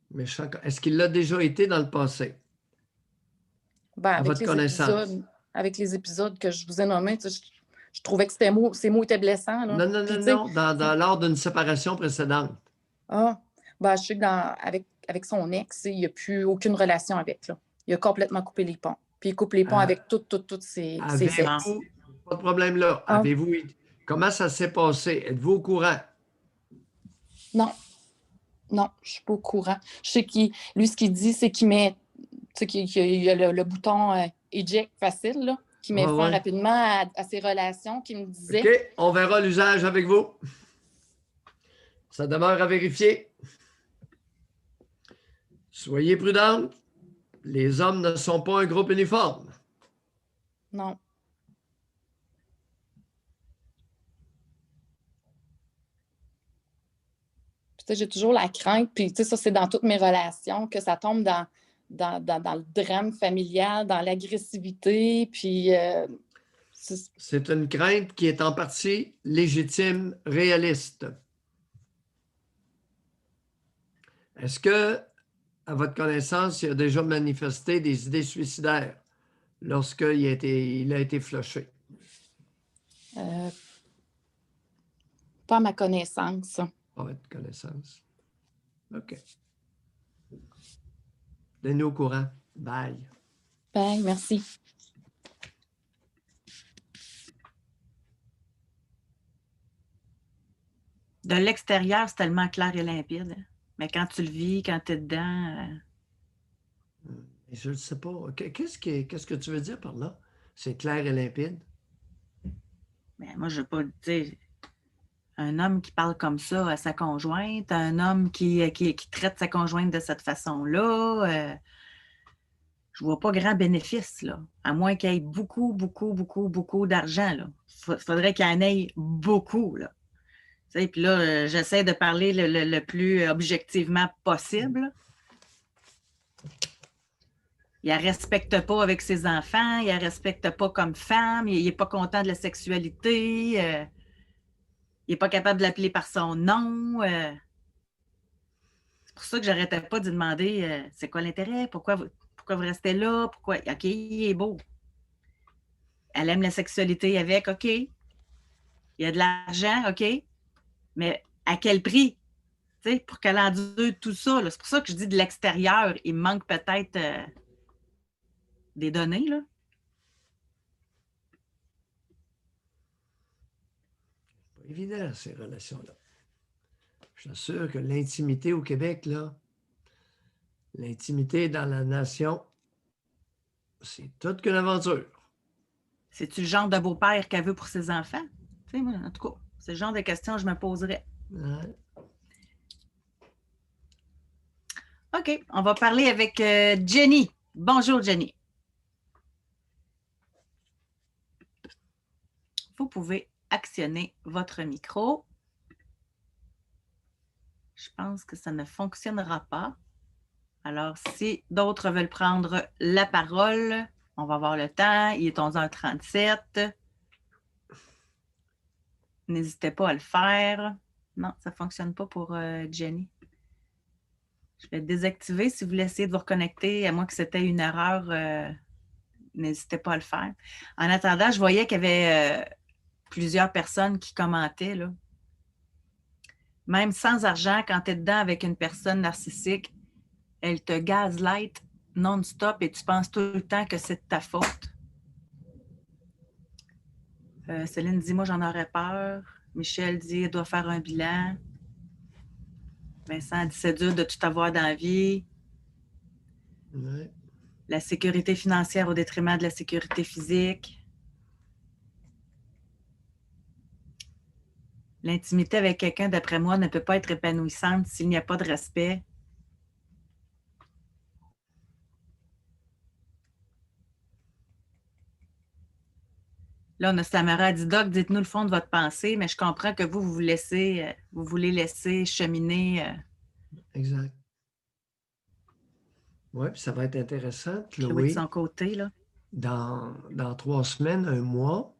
Méchant. Est-ce qu'il l'a déjà été dans le passé? À votre connaissance? Avec les épisodes que je vous ai nommés, je trouvais que ces mots étaient blessants. Là. Non. Lors d'une séparation précédente. Je sais que avec son ex, il n'y a plus aucune relation avec. Là. Il a complètement coupé les ponts. Puis il coupe les ponts avec toutes ses ex. Pas de problème là. Avez-vous... Comment ça s'est passé? Êtes-vous au courant? Non, je ne suis pas au courant. Je sais lui, ce qu'il dit, c'est qu'il met... qu'il y a le bouton éject facile, là, qui met fin rapidement à ses relations, qui me disait... OK, on verra l'usage avec vous. Ça demeure à vérifier. Soyez prudente. Les hommes ne sont pas un groupe uniforme. Non. J'ai toujours la crainte, puis ça, c'est dans toutes mes relations, que ça tombe dans le drame familial, dans l'agressivité, puis... c'est une crainte qui est en partie légitime, réaliste. Est-ce que, à votre connaissance, il a déjà manifesté des idées suicidaires lorsqu'il il a été flushé? Pas à ma connaissance. Pas à votre connaissance. OK. Tenez-nous au courant. Bye. Bye, merci. De l'extérieur, c'est tellement clair et limpide. Mais quand tu le vis, quand tu es dedans... Je ne sais pas. Qu'est-ce que tu veux dire par là? C'est clair et limpide? Mais moi, je ne veux pas dire... Un homme qui parle comme ça à sa conjointe, un homme qui traite sa conjointe de cette façon-là, je ne vois pas grand bénéfice, là. À moins qu'il y ait beaucoup, beaucoup, beaucoup, beaucoup d'argent, là. Il faudrait qu'il y en ait beaucoup, là. Puis là, j'essaie de parler le plus objectivement possible. Il ne la respecte pas avec ses enfants, il ne la respecte pas comme femme, il n'est pas content de la sexualité, il n'est pas capable de l'appeler par son nom. C'est pour ça que je n'arrêtais pas de lui demander c'est quoi l'intérêt, pourquoi vous restez là, pourquoi. OK, il est beau. Elle aime la sexualité avec, OK. Il y a de l'argent, OK. Mais à quel prix? Pour qu'elle endure tout ça. C'est pour ça que je dis de l'extérieur, il me manque peut-être des données, là. C'est pas évident, ces relations-là. Je suis sûr que l'intimité au Québec, là, l'intimité dans la nation, c'est toute qu'une aventure. C'est-tu le genre de beau-père qu'elle veut pour ses enfants? Moi, en tout cas, c'est le genre de questions que je me poserais. Ouais. OK, on va parler avec Jenny. Bonjour, Jenny. Vous pouvez actionner votre micro. Je pense que ça ne fonctionnera pas. Alors, si d'autres veulent prendre la parole, on va avoir le temps. Il est 11h37. N'hésitez pas à le faire. Non, ça ne fonctionne pas pour Jenny. Je vais désactiver. Si vous voulez essayer de vous reconnecter, à moins que c'était une erreur, n'hésitez pas à le faire. En attendant, je voyais qu'il y avait plusieurs personnes qui commentaient, là. Même sans argent, quand tu es dedans avec une personne narcissique, elle te gaslight non-stop et tu penses tout le temps que c'est de ta faute. Céline dit, moi, j'en aurais peur. Michel dit, elle doit faire un bilan. Vincent dit, c'est dur de tout avoir dans la vie. Ouais. La sécurité financière au détriment de la sécurité physique. L'intimité avec quelqu'un, d'après moi, ne peut pas être épanouissante s'il n'y a pas de respect. Là, on a Samara dit, Doc, dites-nous le fond de votre pensée, mais je comprends que vous voulez laisser cheminer. Exact. Oui, puis ça va être intéressant, Chloé Chloé, de son côté, là. dans 3 semaines, 1 mois,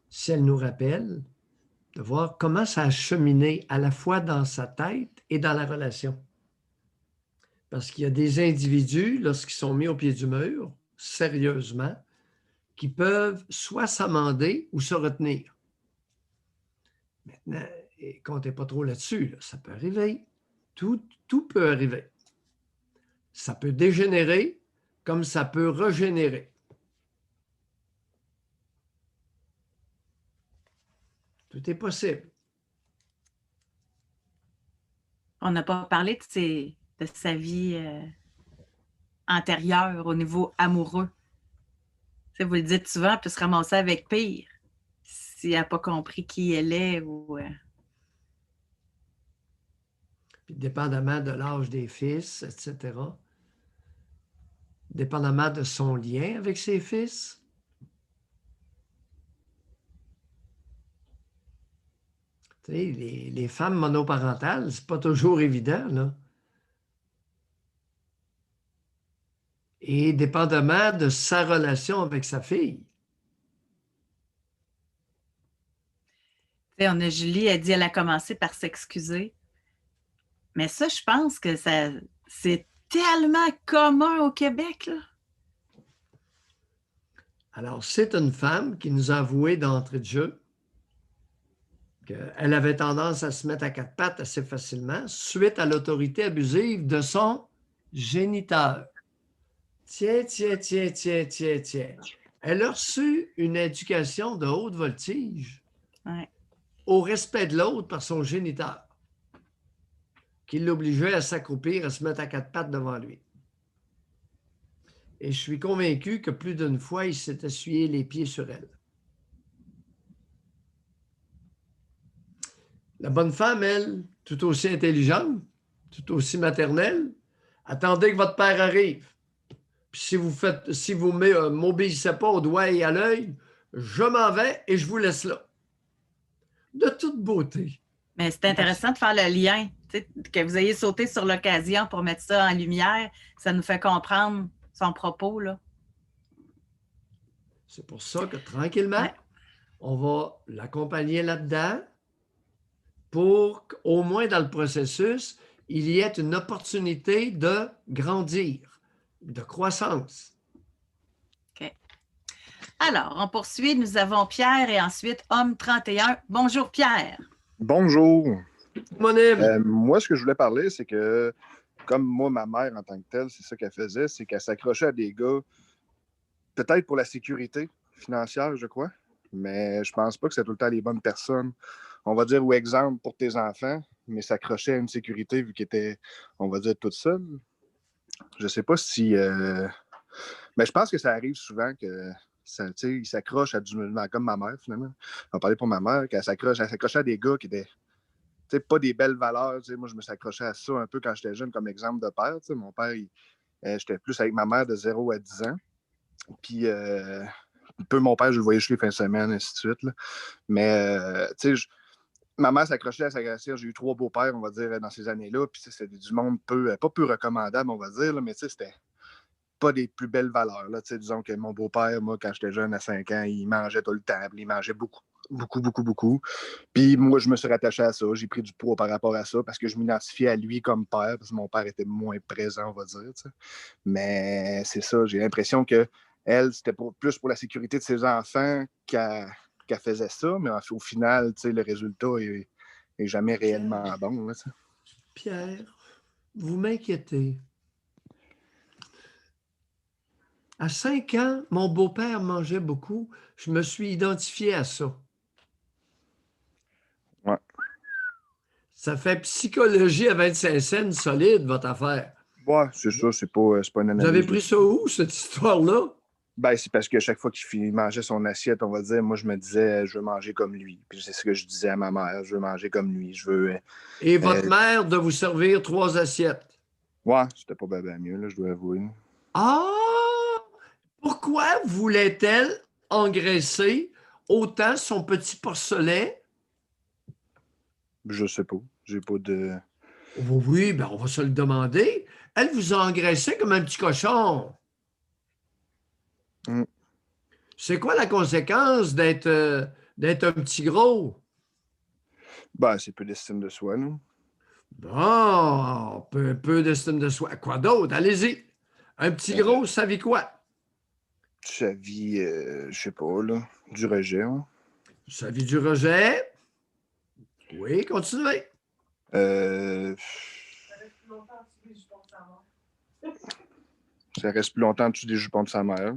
si elle nous rappelle, de voir comment ça a cheminé à la fois dans sa tête et dans la relation. Parce qu'il y a des individus, lorsqu'ils sont mis au pied du mur, sérieusement, qui peuvent soit s'amender ou se retenir. Maintenant, comptez pas trop là-dessus, là. Ça peut arriver. Tout peut arriver. Ça peut dégénérer comme ça peut régénérer. Tout est possible. On n'a pas parlé de sa vie antérieure au niveau amoureux. Tu sais, vous le dites souvent, elle peut se ramasser avec pire si elle n'a pas compris qui elle est. Puis dépendamment de l'âge des fils, etc., dépendamment de son lien avec ses fils, tu sais, les femmes monoparentales, c'est pas toujours évident, là. Et dépendamment de sa relation avec sa fille. Tu sais, on a Julie, elle dit, elle a commencé par s'excuser. Mais ça, je pense que c'est tellement commun au Québec, là. Alors, c'est une femme qui nous a avoué d'entrée de jeu qu'elle avait tendance à se mettre à quatre pattes assez facilement suite à l'autorité abusive de son géniteur. Tiens. Elle a reçu une éducation de haute voltige au respect de l'autre par son géniteur, qui l'obligeait à s'accroupir, à se mettre à quatre pattes devant lui. Et je suis convaincu que plus d'une fois, il s'est essuyé les pieds sur elle. La bonne femme, elle, tout aussi intelligente, tout aussi maternelle, attendez que votre père arrive. Puis si vous m'obéissez pas au doigt et à l'œil, je m'en vais et je vous laisse là. De toute beauté. Mais c'est intéressant de faire le lien, que vous ayez sauté sur l'occasion pour mettre ça en lumière. Ça nous fait comprendre son propos, là. C'est pour ça que tranquillement, on va l'accompagner là-dedans pour qu'au moins dans le processus, il y ait une opportunité de grandir, de croissance. OK. Alors, on poursuit. Nous avons Pierre et ensuite Homme 31. Bonjour, Pierre. Bonjour. Mon moi, ce que je voulais parler, c'est que, comme moi, ma mère, en tant que telle, c'est ça qu'elle faisait, c'est qu'elle s'accrochait à des gars, peut-être pour la sécurité financière, je crois, mais je pense pas que c'est tout le temps les bonnes personnes. On va dire, ou exemple, pour tes enfants, mais s'accrocher à une sécurité vu qu'ils étaient, on va dire, toute seule. Je sais pas si... Mais je pense que ça arrive souvent que ils s'accrochent à du... Comme ma mère, finalement. On va parler pour ma mère, qu'elle s'accrochait à des gars qui étaient pas des belles valeurs. Moi, je me suis accroché à ça un peu quand j'étais jeune, comme exemple de père. Mon père, j'étais plus avec ma mère de 0 à 10 ans. Puis, un peu mon père, je le voyais chez les fins de semaine, ainsi de suite. Là. Mais, ma mère s'accrochait à s'agresser. J'ai eu 3 beaux-pères, on va dire, dans ces années-là. Puis, c'était du monde pas peu recommandable, on va dire, là, mais c'était pas des plus belles valeurs. Là. Disons que mon beau-père, moi, quand j'étais jeune, à 5 ans, il mangeait tout le temps. Il mangeait beaucoup. Puis moi, je me suis rattaché à ça. J'ai pris du poids par rapport à ça parce que je m'identifiais à lui comme père, parce que mon père était moins présent, on va dire. T'sais. Mais c'est ça, j'ai l'impression que elle, c'était plus pour la sécurité de ses enfants qu'elle faisait ça, mais au final, le résultat est jamais réellement bon. Là, Pierre, vous m'inquiétez. À 5 ans, mon beau-père mangeait beaucoup. Je me suis identifié à ça. Ouais. Ça fait psychologie à 25 cents solide, votre affaire. Ouais, c'est ça, c'est pas une analyse. Vous avez pris ça où, cette histoire-là? Ben, c'est parce que chaque fois qu'il mangeait son assiette, on va dire, moi, je me disais, je veux manger comme lui. Puis c'est ce que je disais à ma mère, je veux manger comme lui. Je veux. Et votre mère de vous servir 3 assiettes? Ouais, c'était pas bien mieux, là, je dois avouer. Ah! Pourquoi voulait-elle engraisser autant son petit porcelet? Je sais pas. J'ai pas de. Oui, ben on va se le demander. Elle vous a engraissé comme un petit cochon. Mm. C'est quoi la conséquence d'être un petit gros? Ben, c'est peu d'estime de soi, non? Bon, peu d'estime de soi. Quoi d'autre? Allez-y. Un petit gros, ça vit quoi? Ça vit, je sais pas, là, du rejet. Hein? Ça vit du rejet. Oui, continuez. Ça reste plus longtemps en dessous des jupons de sa mère,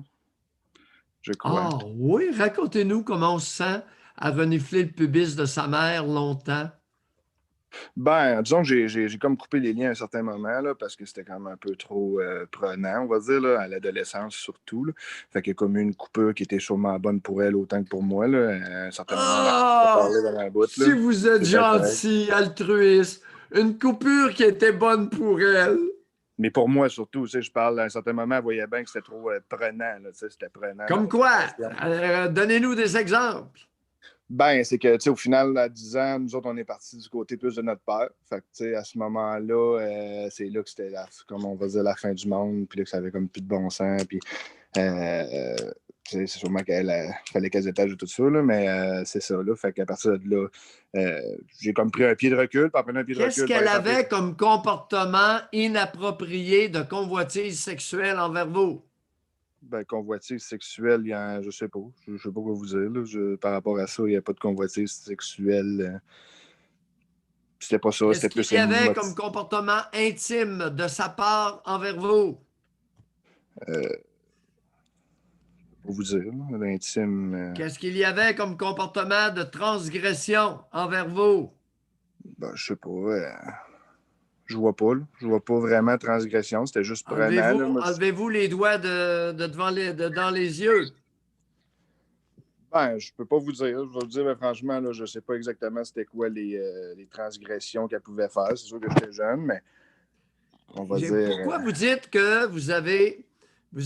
je crois. Ah oui, racontez-nous comment on se sent à renifler le pubis de sa mère longtemps. Ben, disons que j'ai comme coupé les liens à un certain moment, là, parce que c'était quand même un peu trop prenant, on va dire, là, à l'adolescence surtout. Là. Fait qu'il y a comme une coupure qui était sûrement bonne pour elle autant que pour moi. Là, à un certain moment, on parlait dans la bout, là. Si vous êtes gentil, altruiste, une coupure qui était bonne pour elle. Mais pour moi, surtout, je parle à un certain moment, elle voyait bien que c'était trop prenant. Là, c'était prenant. Comme quoi? Donnez-nous des exemples. Ben, c'est que, au final, à 10 ans, nous autres, on est partis du côté plus de notre père. Fait que, à ce moment-là, c'est là que c'était, comme on va dire, la fin du monde, puis là que ça avait comme plus de bon sens, puis c'est sûrement qu'il fallait qu'elles étagent tout ça, là, mais c'est ça, là. Fait qu'à partir de là, j'ai comme pris un pied de recul, puis après un pied de recul... Qu'est-ce qu'elle avait comme comportement inapproprié de convoitise sexuelle envers vous? Ben, convoitise sexuelle, je sais pas. Je sais pas quoi vous dire. Là. Par rapport à ça, il n'y a pas de convoitise sexuelle. C'était pas ça, Qu'est-ce c'était qu'il plus y avait comme comportement intime de sa part envers vous? pour vous dire, là, l'intime. Qu'est-ce qu'il y avait comme comportement de transgression envers vous? Ben, je sais pas. Je vois pas, là. Je vois pas vraiment transgression. C'était juste prenant. Là. Moi, Enlevez-vous les doigts de devant dans les yeux. Ben, je peux pas vous dire. Je vais vous dire, ben, franchement, là, je sais pas exactement c'était quoi les transgressions qu'elle pouvait faire. C'est sûr que j'étais jeune, mais on va dire. Pourquoi vous dites que vous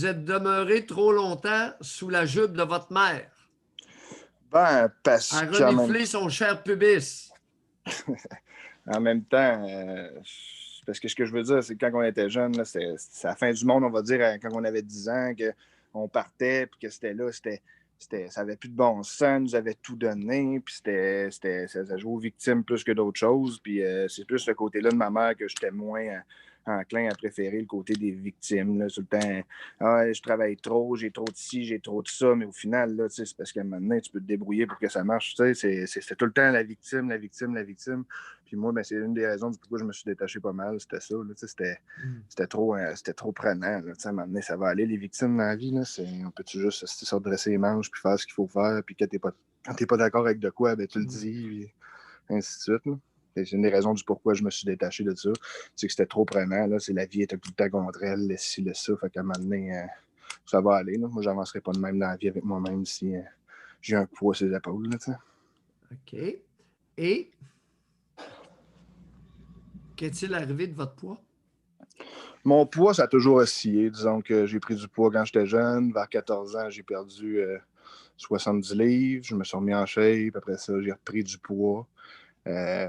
êtes demeuré trop longtemps sous la jupe de votre mère? Ben, parce À qu'en même, renifler son cher pubis. en même temps, parce que ce que je veux dire, c'est que quand on était jeune, là, c'est la fin du monde, on va dire, quand on avait 10 ans, qu'on partait, puis que c'était là, ça n'avait plus de bon sens, nous avait tout donné, puis ça jouait aux victimes plus que d'autres choses, puis c'est plus ce côté-là de ma mère que j'étais moins enclin à préférer le côté des victimes, là, tout le temps, ah, je travaille trop, j'ai trop de ci, j'ai trop de ça, mais au final, là, c'est parce qu'à un moment donné, tu peux te débrouiller pour que ça marche, c'est tout le temps la victime, la victime, la victime, puis moi, ben, c'est une des raisons pourquoi je me suis détaché pas mal, c'était ça, là, c'était trop prenant, là, à un moment donné, ça va aller, les victimes dans la vie, là, on peut-tu juste se redresser les manches, puis faire ce qu'il faut faire, puis quand t'es pas d'accord avec de quoi, ben tu le dis, puis ainsi de suite, là. C'est une des raisons du pourquoi je me suis détaché de ça. C'est que c'était trop prenant. Là. La vie était tout le temps contre elle, le ci, le ça. Fait qu'à un moment donné, ça va aller. Là. Moi, je n'avancerai pas de même dans la vie avec moi-même si j'ai un poids sur les épaules. Là, OK. Et qu'est-il arrivé de votre poids? Mon poids, ça a toujours oscillé. Disons que j'ai pris du poids quand j'étais jeune. Vers 14 ans, j'ai perdu 70 livres. Je me suis remis en shape. Après ça, j'ai repris du poids.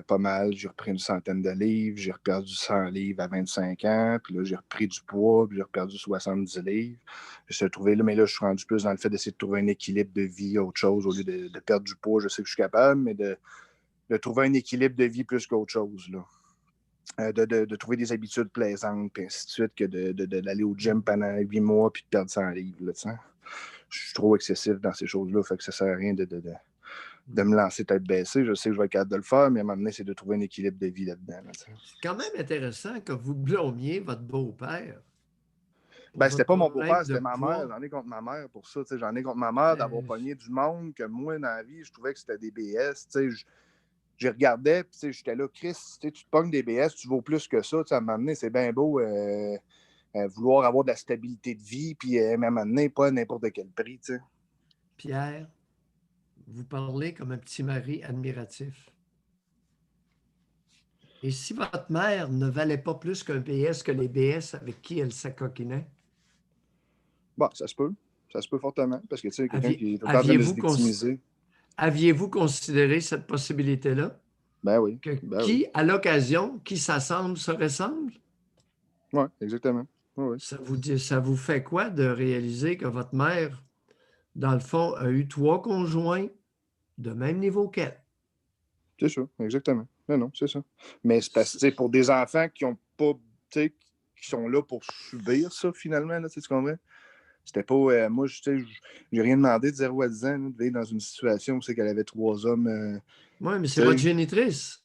Pas mal, j'ai repris une centaine de livres, j'ai reperdu 100 livres à 25 ans, puis là, j'ai repris du poids, puis j'ai reperdu 70 livres. Je suis trouvé là, mais là, je suis rendu plus dans le fait d'essayer de trouver un équilibre de vie, autre chose, au lieu de perdre du poids, je sais que je suis capable, mais de trouver un équilibre de vie plus qu'autre chose, là. De trouver des habitudes plaisantes, puis ainsi de suite, que d'aller au gym pendant 8 mois, puis de perdre 100 livres, là, je suis trop excessif dans ces choses-là, fait que ça sert à rien de me lancer tête baissée. Je sais que je vais être capable de le faire, mais à un moment donné, c'est de trouver un équilibre de vie là-dedans. Là, c'est quand même intéressant que vous blâmiez votre beau-père. Ben, c'était pas mon beau-père, c'était ma mère. J'en ai contre ma mère pour ça. J'en ai contre ma mère d'avoir pogné du monde que moi, dans la vie, je trouvais que c'était des BS. Je regardais, puis j'étais là, Chris, tu te pognes des BS, tu vaux plus que ça. À un moment donné, c'est bien beau vouloir avoir de la stabilité de vie, puis à un moment donné, pas à n'importe quel prix. T'sais. Pierre, vous parlez comme un petit mari admiratif. Et si votre mère ne valait pas plus qu'un BS que les BS avec qui elle s'acoquinait? Bon, ça se peut. Ça se peut fortement, parce que tu sais, quelqu'un qui est tout le temps en train de se victimiser. Aviez-vous considéré cette possibilité-là? Ben oui. À l'occasion, qui s'assemble se ressemble? Oui, exactement. Oui. Ça vous fait quoi de réaliser que votre mère, dans le fond, a eu 3 conjoints de même niveau qu'elle? C'est ça, exactement. Non, c'est ça. Mais c'est parce que pour des enfants qui ont pas, qui sont là pour subir ça, finalement, là, tu comprends? C'était pas. Moi, j'ai rien demandé de 0 à 10 ans, de vivre dans une situation où c'est qu'elle avait 3 hommes. Oui, mais c'est votre génitrice.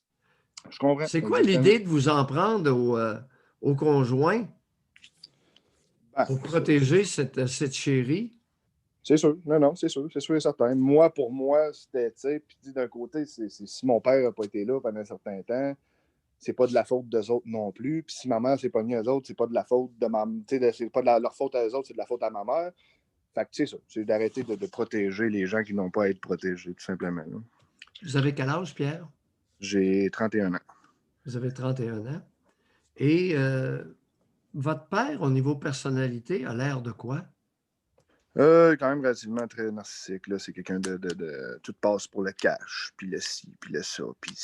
Je comprends. C'est quoi l'idée de vous en prendre au conjoint pour protéger cette chérie? C'est sûr. Non, c'est sûr et certain. Moi, pour moi, c'était, tu sais, puis d'un côté, si mon père n'a pas été là pendant un certain temps, c'est pas de la faute d'eux autres non plus. Puis si ma mère s'est pognée eux autres, c'est pas de la faute de ma... Tu sais, c'est pas de leur faute à eux autres, c'est de la faute à ma mère. Fait que c'est ça. C'est d'arrêter de protéger les gens qui n'ont pas à être protégés, tout simplement. Là. Vous avez quel âge, Pierre? J'ai 31 ans. Vous avez 31 ans. Et votre père, au niveau personnalité, a l'air de quoi? Quand même relativement très narcissique. Là. C'est quelqu'un de tout passe pour le cash, puis le ci, puis le ça. Puis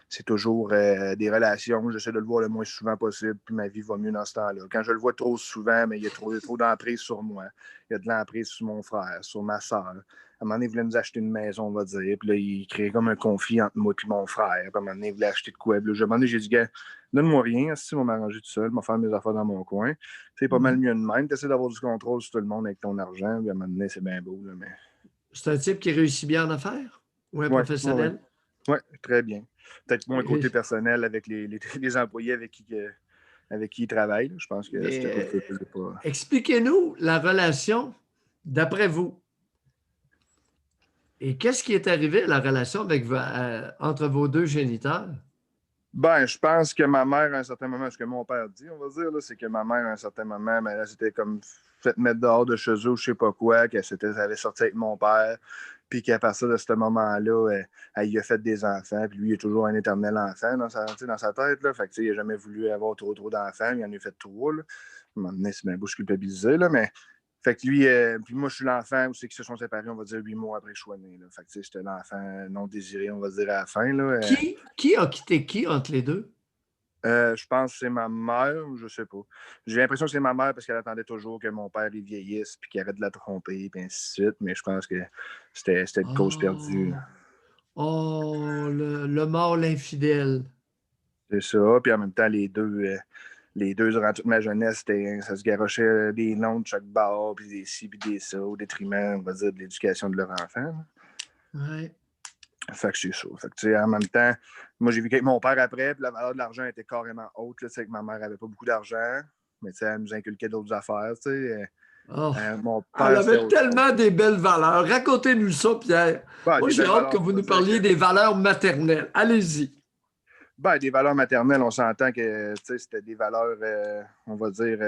c'est toujours des relations. J'essaie de le voir le moins souvent possible, puis ma vie va mieux dans ce temps-là. Quand je le vois trop souvent, mais il y a trop d'emprise sur moi. Il y a de l'emprise sur mon frère, sur ma soeur. À un moment donné, il voulait nous acheter une maison, on va dire. Puis là, il créait comme un conflit entre moi et mon frère. Puis à un moment donné, il voulait acheter de quoi. Puis là, à un moment donné, j'ai dit, gars, donne-moi rien, si on va m'arranger tout seul, je vais faire mes affaires dans mon coin. C'est pas mal mieux de même. Tu essaies d'avoir du contrôle sur tout le monde avec ton argent. Puis à un moment donné, c'est bien beau. Là, mais... C'est un type qui réussit bien en affaires? Ou un Ouais, professionnel? Oui, très bien. Peut-être moins côté personnel avec les employés avec qui il travaille. Là. Je pense que c'était pas... Expliquez-nous la relation d'après vous. Et qu'est-ce qui est arrivé à la relation entre vos deux géniteurs? Ben, je pense que ma mère, à un certain moment, ce que mon père dit, on va dire, là, c'est que ma mère, à un certain moment, ben, elle s'était comme fait mettre dehors de chez eux, je sais pas quoi, qu'elle avait sorti avec mon père, puis qu'à partir de ce moment-là, elle y a fait des enfants, puis lui, il est toujours un éternel enfant dans sa tête, là. Fait que, il n'a jamais voulu avoir trop d'enfants, il en a fait 3, là. À un moment donné, c'est bien beau, je culpabilisais, là, mais... Fait que lui, puis moi, je suis l'enfant aussi qui se sont séparés, on va dire, 8 mois après que je sois né. Là. Fait que j'étais l'enfant non désiré, on va dire, à la fin. Là. Qui a quitté qui entre les deux? Je pense que c'est ma mère, je sais pas. J'ai l'impression que c'est ma mère parce qu'elle attendait toujours que mon père il vieillisse puis qu'il arrête de la tromper, puis ainsi de suite. Mais je pense que c'était une cause perdue. Oh, le mort, l'infidèle. C'est ça. Puis en même temps, les deux, durant toute ma jeunesse, ça se garochait des noms de chaque bar, puis des ci, puis des ça, au détriment, on va dire, de l'éducation de leur enfant. Oui. Fait que c'est ça. Fait que, tu sais, en même temps, moi, j'ai vécu avec mon père après, puis la valeur de l'argent était carrément haute. Tu sais, que ma mère avait pas beaucoup d'argent, mais tu sais, elle nous inculquait d'autres affaires, tu sais. Mon père, elle avait tellement des belles valeurs. Racontez-nous ça, Pierre. Ben, moi, j'ai hâte que vous nous parliez des valeurs maternelles. Allez-y. Ben, des valeurs maternelles, on s'entend que c'était des valeurs, on va dire,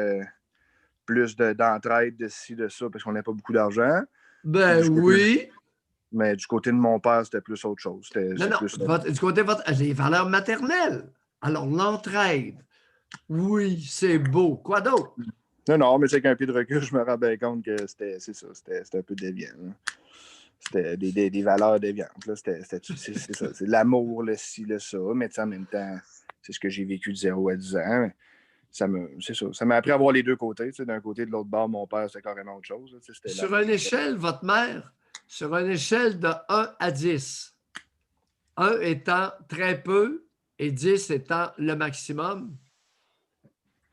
plus d'entraide, de ci, de ça, parce qu'on n'a pas beaucoup d'argent. Ben oui. Mais du côté de mon père, c'était plus autre chose. Non, du côté de les valeurs maternelles. Alors, l'entraide. Oui, c'est beau. Quoi d'autre? Non, mais c'est qu'un pied de recul, je me rends bien compte que c'était un peu déviant. Hein. C'était des valeurs déviantes. Là. C'est ça. C'est l'amour, le ci, le ça. Mais en même temps, c'est ce que j'ai vécu de 0 à 10 ans. C'est ça. Ça m'a appris à voir les deux côtés. D'un côté, de l'autre bord, mon père, c'était carrément autre chose. Sur une échelle, votre mère, sur une échelle de 1 à 10, 1 étant très peu et 10 étant le maximum,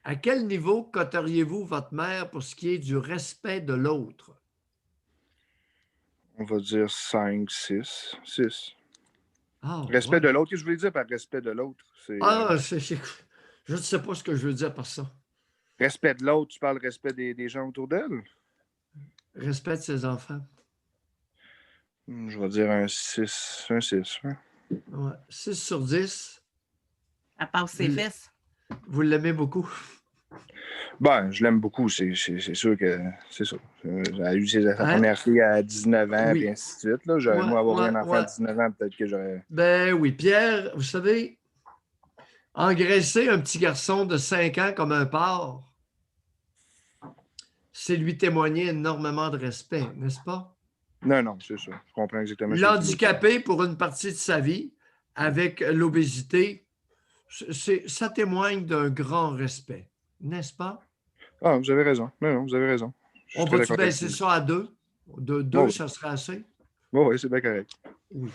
à quel niveau coteriez-vous votre mère pour ce qui est du respect de l'autre? On va dire 5, 6. 6. Respect de l'autre, qu'est-ce que je voulais dire par respect de l'autre? Je ne sais pas ce que je veux dire par ça. Respect de l'autre, tu parles respect des gens autour d'elle? Respect de ses enfants. Je vais dire un 6. Un 6. Hein? Ouais. 6 sur 10. Elle passe ses fesses. Vous l'aimez beaucoup? Ben, je l'aime beaucoup. C'est sûr que c'est ça. Elle a eu sa première fille à 19 ans, et ainsi de suite. Là. Moi, avoir un enfant à 19 ans, peut-être que j'aurais... Ben oui, Pierre, vous savez, engraisser un petit garçon de 5 ans comme un porc, c'est lui témoigner énormément de respect, n'est-ce pas? Non, c'est ça. Je comprends exactement. L'handicaper pour une partie de sa vie avec l'obésité, ça témoigne d'un grand respect, n'est-ce pas? Ah, vous avez raison. Non, vous avez raison. On peut-tu baisser ça à 2? De 2, ça serait assez? Oui, c'est bien correct. Oui.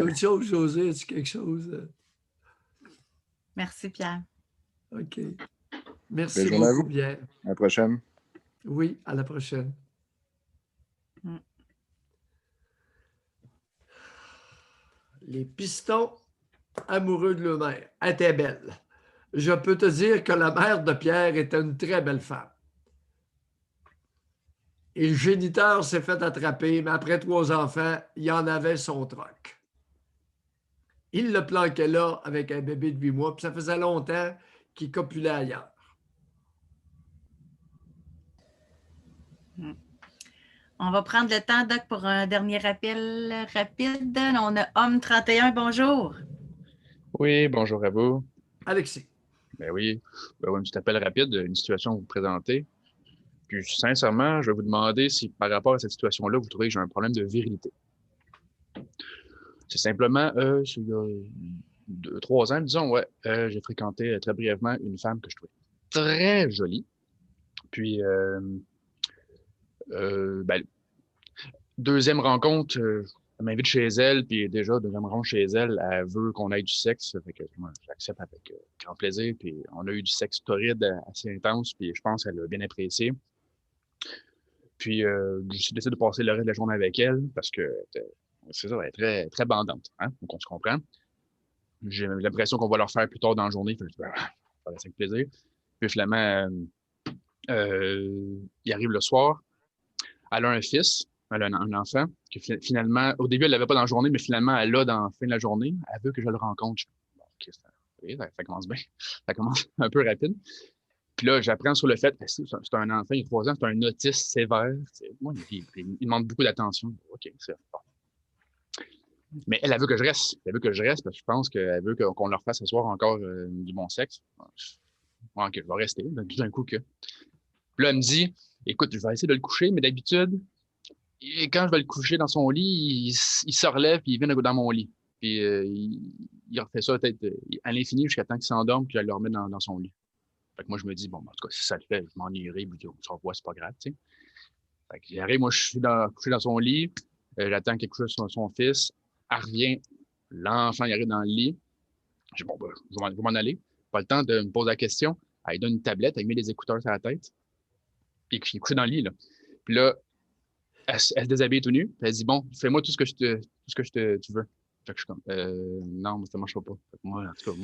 Autre chose, José, as-tu quelque chose? Merci, Pierre. OK. Merci beaucoup, Pierre. À la prochaine. Oui, à la prochaine. Les pistons amoureux de leur mère étaient belles. Je peux te dire que la mère de Pierre était une très belle femme. Et le géniteur s'est fait attraper, mais après 3 enfants, il en avait son troc. Il le planquait là avec un bébé de 8 mois, puis ça faisait longtemps qu'il copulait ailleurs. On va prendre le temps, Doc, pour un dernier appel rapide. On a Homme 31, bonjour. Oui, bonjour à vous. Alexis. Ben oui, un petit appel rapide, une situation à vous présenter. Puis sincèrement, je vais vous demander si par rapport à cette situation-là, vous trouvez que j'ai un problème de virilité. C'est simplement, il y a 3 ans, disons, ouais, j'ai fréquenté très brièvement une femme que je trouvais très jolie. Puis, ben, deuxième rencontre, elle m'invite chez elle, puis déjà, deuxième rencontre chez elle, elle veut qu'on ait du sexe. Fait que moi, j'accepte avec grand plaisir. Puis on a eu du sexe torride assez intense, puis je pense qu'elle a bien apprécié. Puis j'ai décidé de passer le reste de la journée avec elle parce que c'est ça, elle est très, très bandante, hein? Donc on se comprend. J'ai l'impression qu'on va leur faire plus tard dans la journée. Fait que ça va avec plaisir. Puis finalement, il arrive le soir. Elle a un fils. Elle a un enfant que finalement, au début, elle ne l'avait pas dans la journée, mais finalement, elle l'a dans la fin de la journée. Elle veut que je le rencontre. Bon, OK, ça commence bien. Ça commence un peu rapide. Puis là, j'apprends sur le fait que c'est un enfant, il a 3 ans, c'est un autiste sévère. Moi, il demande beaucoup d'attention. OK, c'est bon. Mais elle veut que je reste. Elle veut que je reste parce que je pense qu'elle veut qu'on leur fasse ce soir encore du bon sexe. OK, je vais rester. Tout d'un coup que. Puis là, elle me dit, écoute, je vais essayer de le coucher, mais d'habitude, et quand je vais le coucher dans son lit, il se relève et il vient dans mon lit. Puis il refait ça peut-être à l'infini jusqu'à temps qu'il s'endorme puis je le remets dans son lit. Fait que moi, je me dis, bon, en tout cas, si ça le fait, je m'ennuierai, puis on se revoit, c'est pas grave, tu sais. Fait que j'arrive, moi, je suis couché dans son lit, j'attends qu'il couche son fils, elle revient, l'enfant, il arrive dans le lit. Je dis, bon, ben, je vais m'en aller. Pas le temps de me poser la question. Elle donne une tablette, elle met des écouteurs sur la tête, puis il est couché dans le lit, là. Puis là, elle se déshabille tout nu, puis elle dit, bon, fais-moi tout ce que tu veux. Fait que je suis comme, non, ça marche pas. Fait que moi, en tout cas,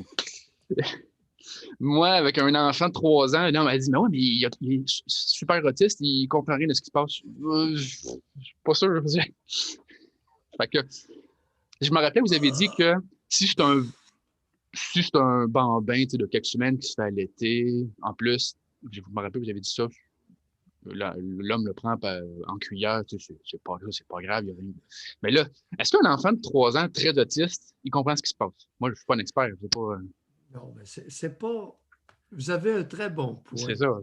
moi, avec un enfant de 3 ans, non, elle dit, mais ouais, mais il est super autiste, il comprend rien de ce qui se passe. Je suis pas sûr. Fait que, je me rappelle, vous avez dit que si c'est un bambin de quelques semaines qui se fait allaiter, en plus, je me rappelle, vous avez dit ça, l'homme le prend en cuillère, c'est pas grave. Mais là, est-ce qu'un enfant de 3 ans très autiste, il comprend ce qui se passe? Moi, je suis pas un expert, je sais pas. Non, mais c'est pas. Vous avez un très bon point. C'est ça.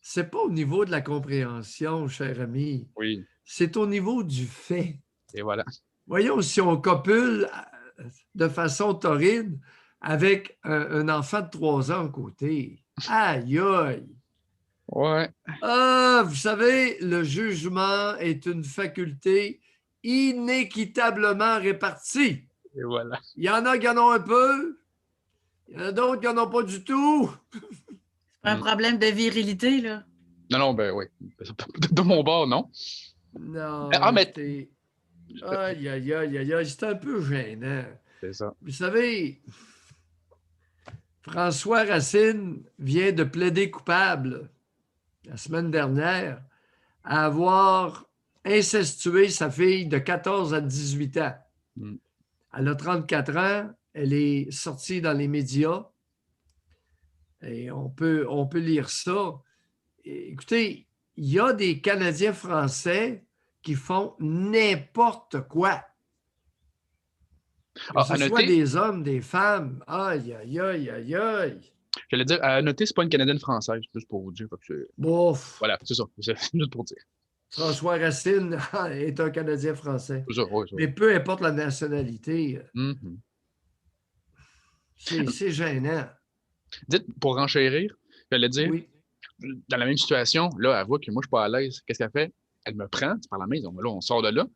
C'est pas au niveau de la compréhension, cher ami. Oui. C'est au niveau du fait. Et voilà. Voyons si on copule de façon torride avec un enfant de 3 ans à côté. Aïe, aïe! Ouais. Ah, vous savez, le jugement est une faculté inéquitablement répartie. Et voilà. Il y en a qui en ont un peu, il y en a d'autres qui n'en ont pas du tout. C'est pas un problème de virilité, là. Non, ben oui. De mon bord, non. Non, mais... Aïe, aïe, aïe, aïe, aïe, c'est un peu gênant. C'est ça. Vous savez, François Racine vient de plaider coupable la semaine dernière à avoir incestué sa fille de 14 à 18 ans. Elle a 34 ans, elle est sortie dans les médias et on peut lire ça. Écoutez, il y a des Canadiens français qui font n'importe quoi. Que ce soit des hommes, des femmes. Aïe, aïe, aïe, aïe, aïe. J'allais dire, à noter, c'est pas une Canadienne française, juste pour vous dire. Bof. Voilà, c'est ça. C'est juste pour dire. François Racine est un Canadien français. C'est ça, oui, ça. Mais peu importe la nationalité, c'est gênant. Dites, pour renchérir, j'allais dire, oui. Dans la même situation, là, elle voit que moi, je suis pas à l'aise. Qu'est-ce qu'elle fait? Elle me prend par la main, là, on sort de là.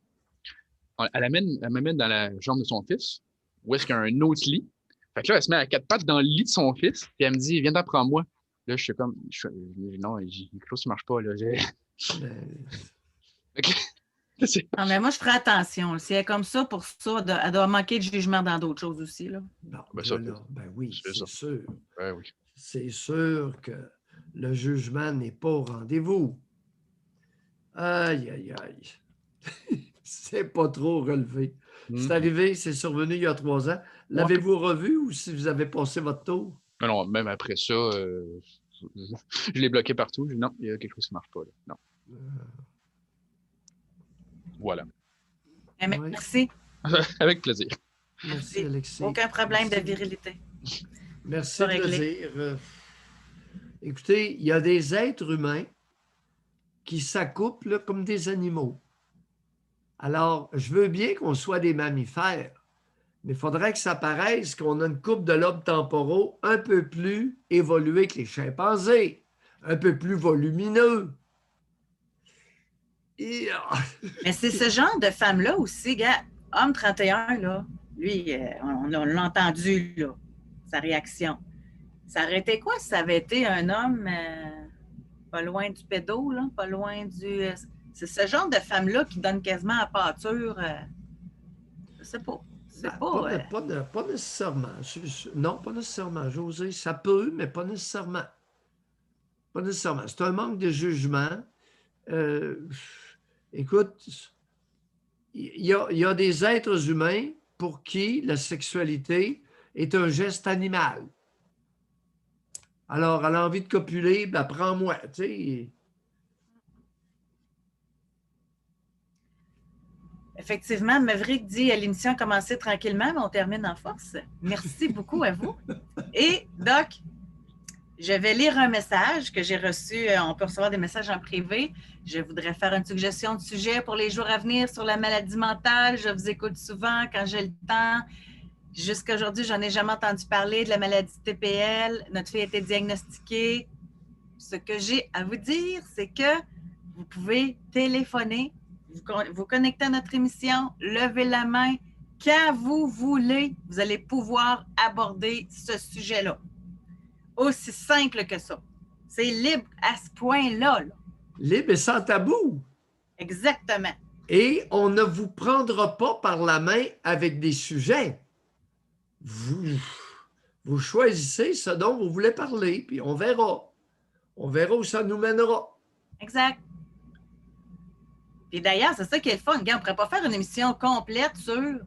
Elle m'amène dans la chambre de son fils, où est-ce qu'il y a un autre lit. Fait que là, elle se met à 4 pattes dans le lit de son fils, puis elle me dit, viens t'en prendre moi. Là, je suis comme, non, quelque chose qui marche pas, là. Non, mais moi, je ferai attention. Si elle est comme ça, pour ça, elle doit manquer de jugement dans d'autres choses aussi, là. Non, ben oui, c'est sûr. Ben oui. C'est sûr que le jugement n'est pas au rendez-vous. Aïe, aïe, aïe. C'est pas trop relevé. C'est arrivé, c'est survenu il y a 3 ans. L'avez-vous revu ou si vous avez passé votre tour? Non, même après ça, je l'ai bloqué partout. Non, il y a quelque chose qui ne marche pas. Là. Non. Voilà. Merci. Avec plaisir. Merci, Alexis. Aucun problème de virilité. Merci de le dire. Écoutez, il y a des êtres humains qui s'accouplent là, comme des animaux. Alors, je veux bien qu'on soit des mammifères, Mais il faudrait que ça paraisse qu'on a une coupe de lobes temporaux un peu plus évoluée que les chimpanzés, un peu plus volumineux. Et... Mais c'est ce genre de femme-là aussi, gars. Homme 31, là, lui, on l'a entendu, là, sa réaction. Ça aurait été quoi si ça avait été un homme pas loin du pédo, là, pas loin du... c'est ce genre de femme-là qui donne quasiment à pâture. Je sais pas. Pas nécessairement. Non, pas nécessairement. José, ça peut, mais pas nécessairement. Pas nécessairement. C'est un manque de jugement. Écoute, il y a des êtres humains pour qui la sexualité est un geste animal. Alors, elle a envie de copuler, ben prends-moi, tu sais. Effectivement, Maverick dit l'émission a commencé tranquillement, mais on termine en force. Merci beaucoup à vous. Et Doc, je vais lire un message que j'ai reçu. On peut recevoir des messages en privé. Je voudrais faire une suggestion de sujet pour les jours à venir sur la maladie mentale. Je vous écoute souvent quand j'ai le temps. Jusqu'à aujourd'hui, je n'en ai jamais entendu parler de la maladie TPL. Notre fille a été diagnostiquée. Ce que j'ai à vous dire, c'est que vous pouvez téléphoner, vous connecter à notre émission, lever la main. Quand vous voulez, vous allez pouvoir aborder ce sujet-là. Aussi simple que ça. C'est libre à ce point-là. Là. Libre et sans tabou. Exactement. Et on ne vous prendra pas par la main avec des sujets. Vous choisissez ce dont vous voulez parler, puis on verra. On verra où ça nous mènera. Exact. Puis d'ailleurs, c'est ça qui est le fun. Regarde, on ne pourrait pas faire une émission complète sur...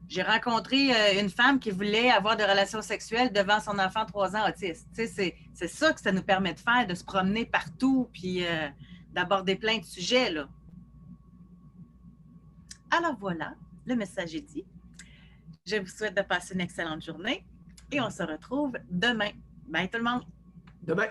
J'ai rencontré une femme qui voulait avoir des relations sexuelles devant son enfant 3 ans autiste. Tu sais, c'est ça que ça nous permet de faire, de se promener partout, puis d'aborder plein de sujets, là. Alors voilà, le message est dit. Je vous souhaite de passer une excellente journée et on se retrouve demain. Bye tout le monde! Demain!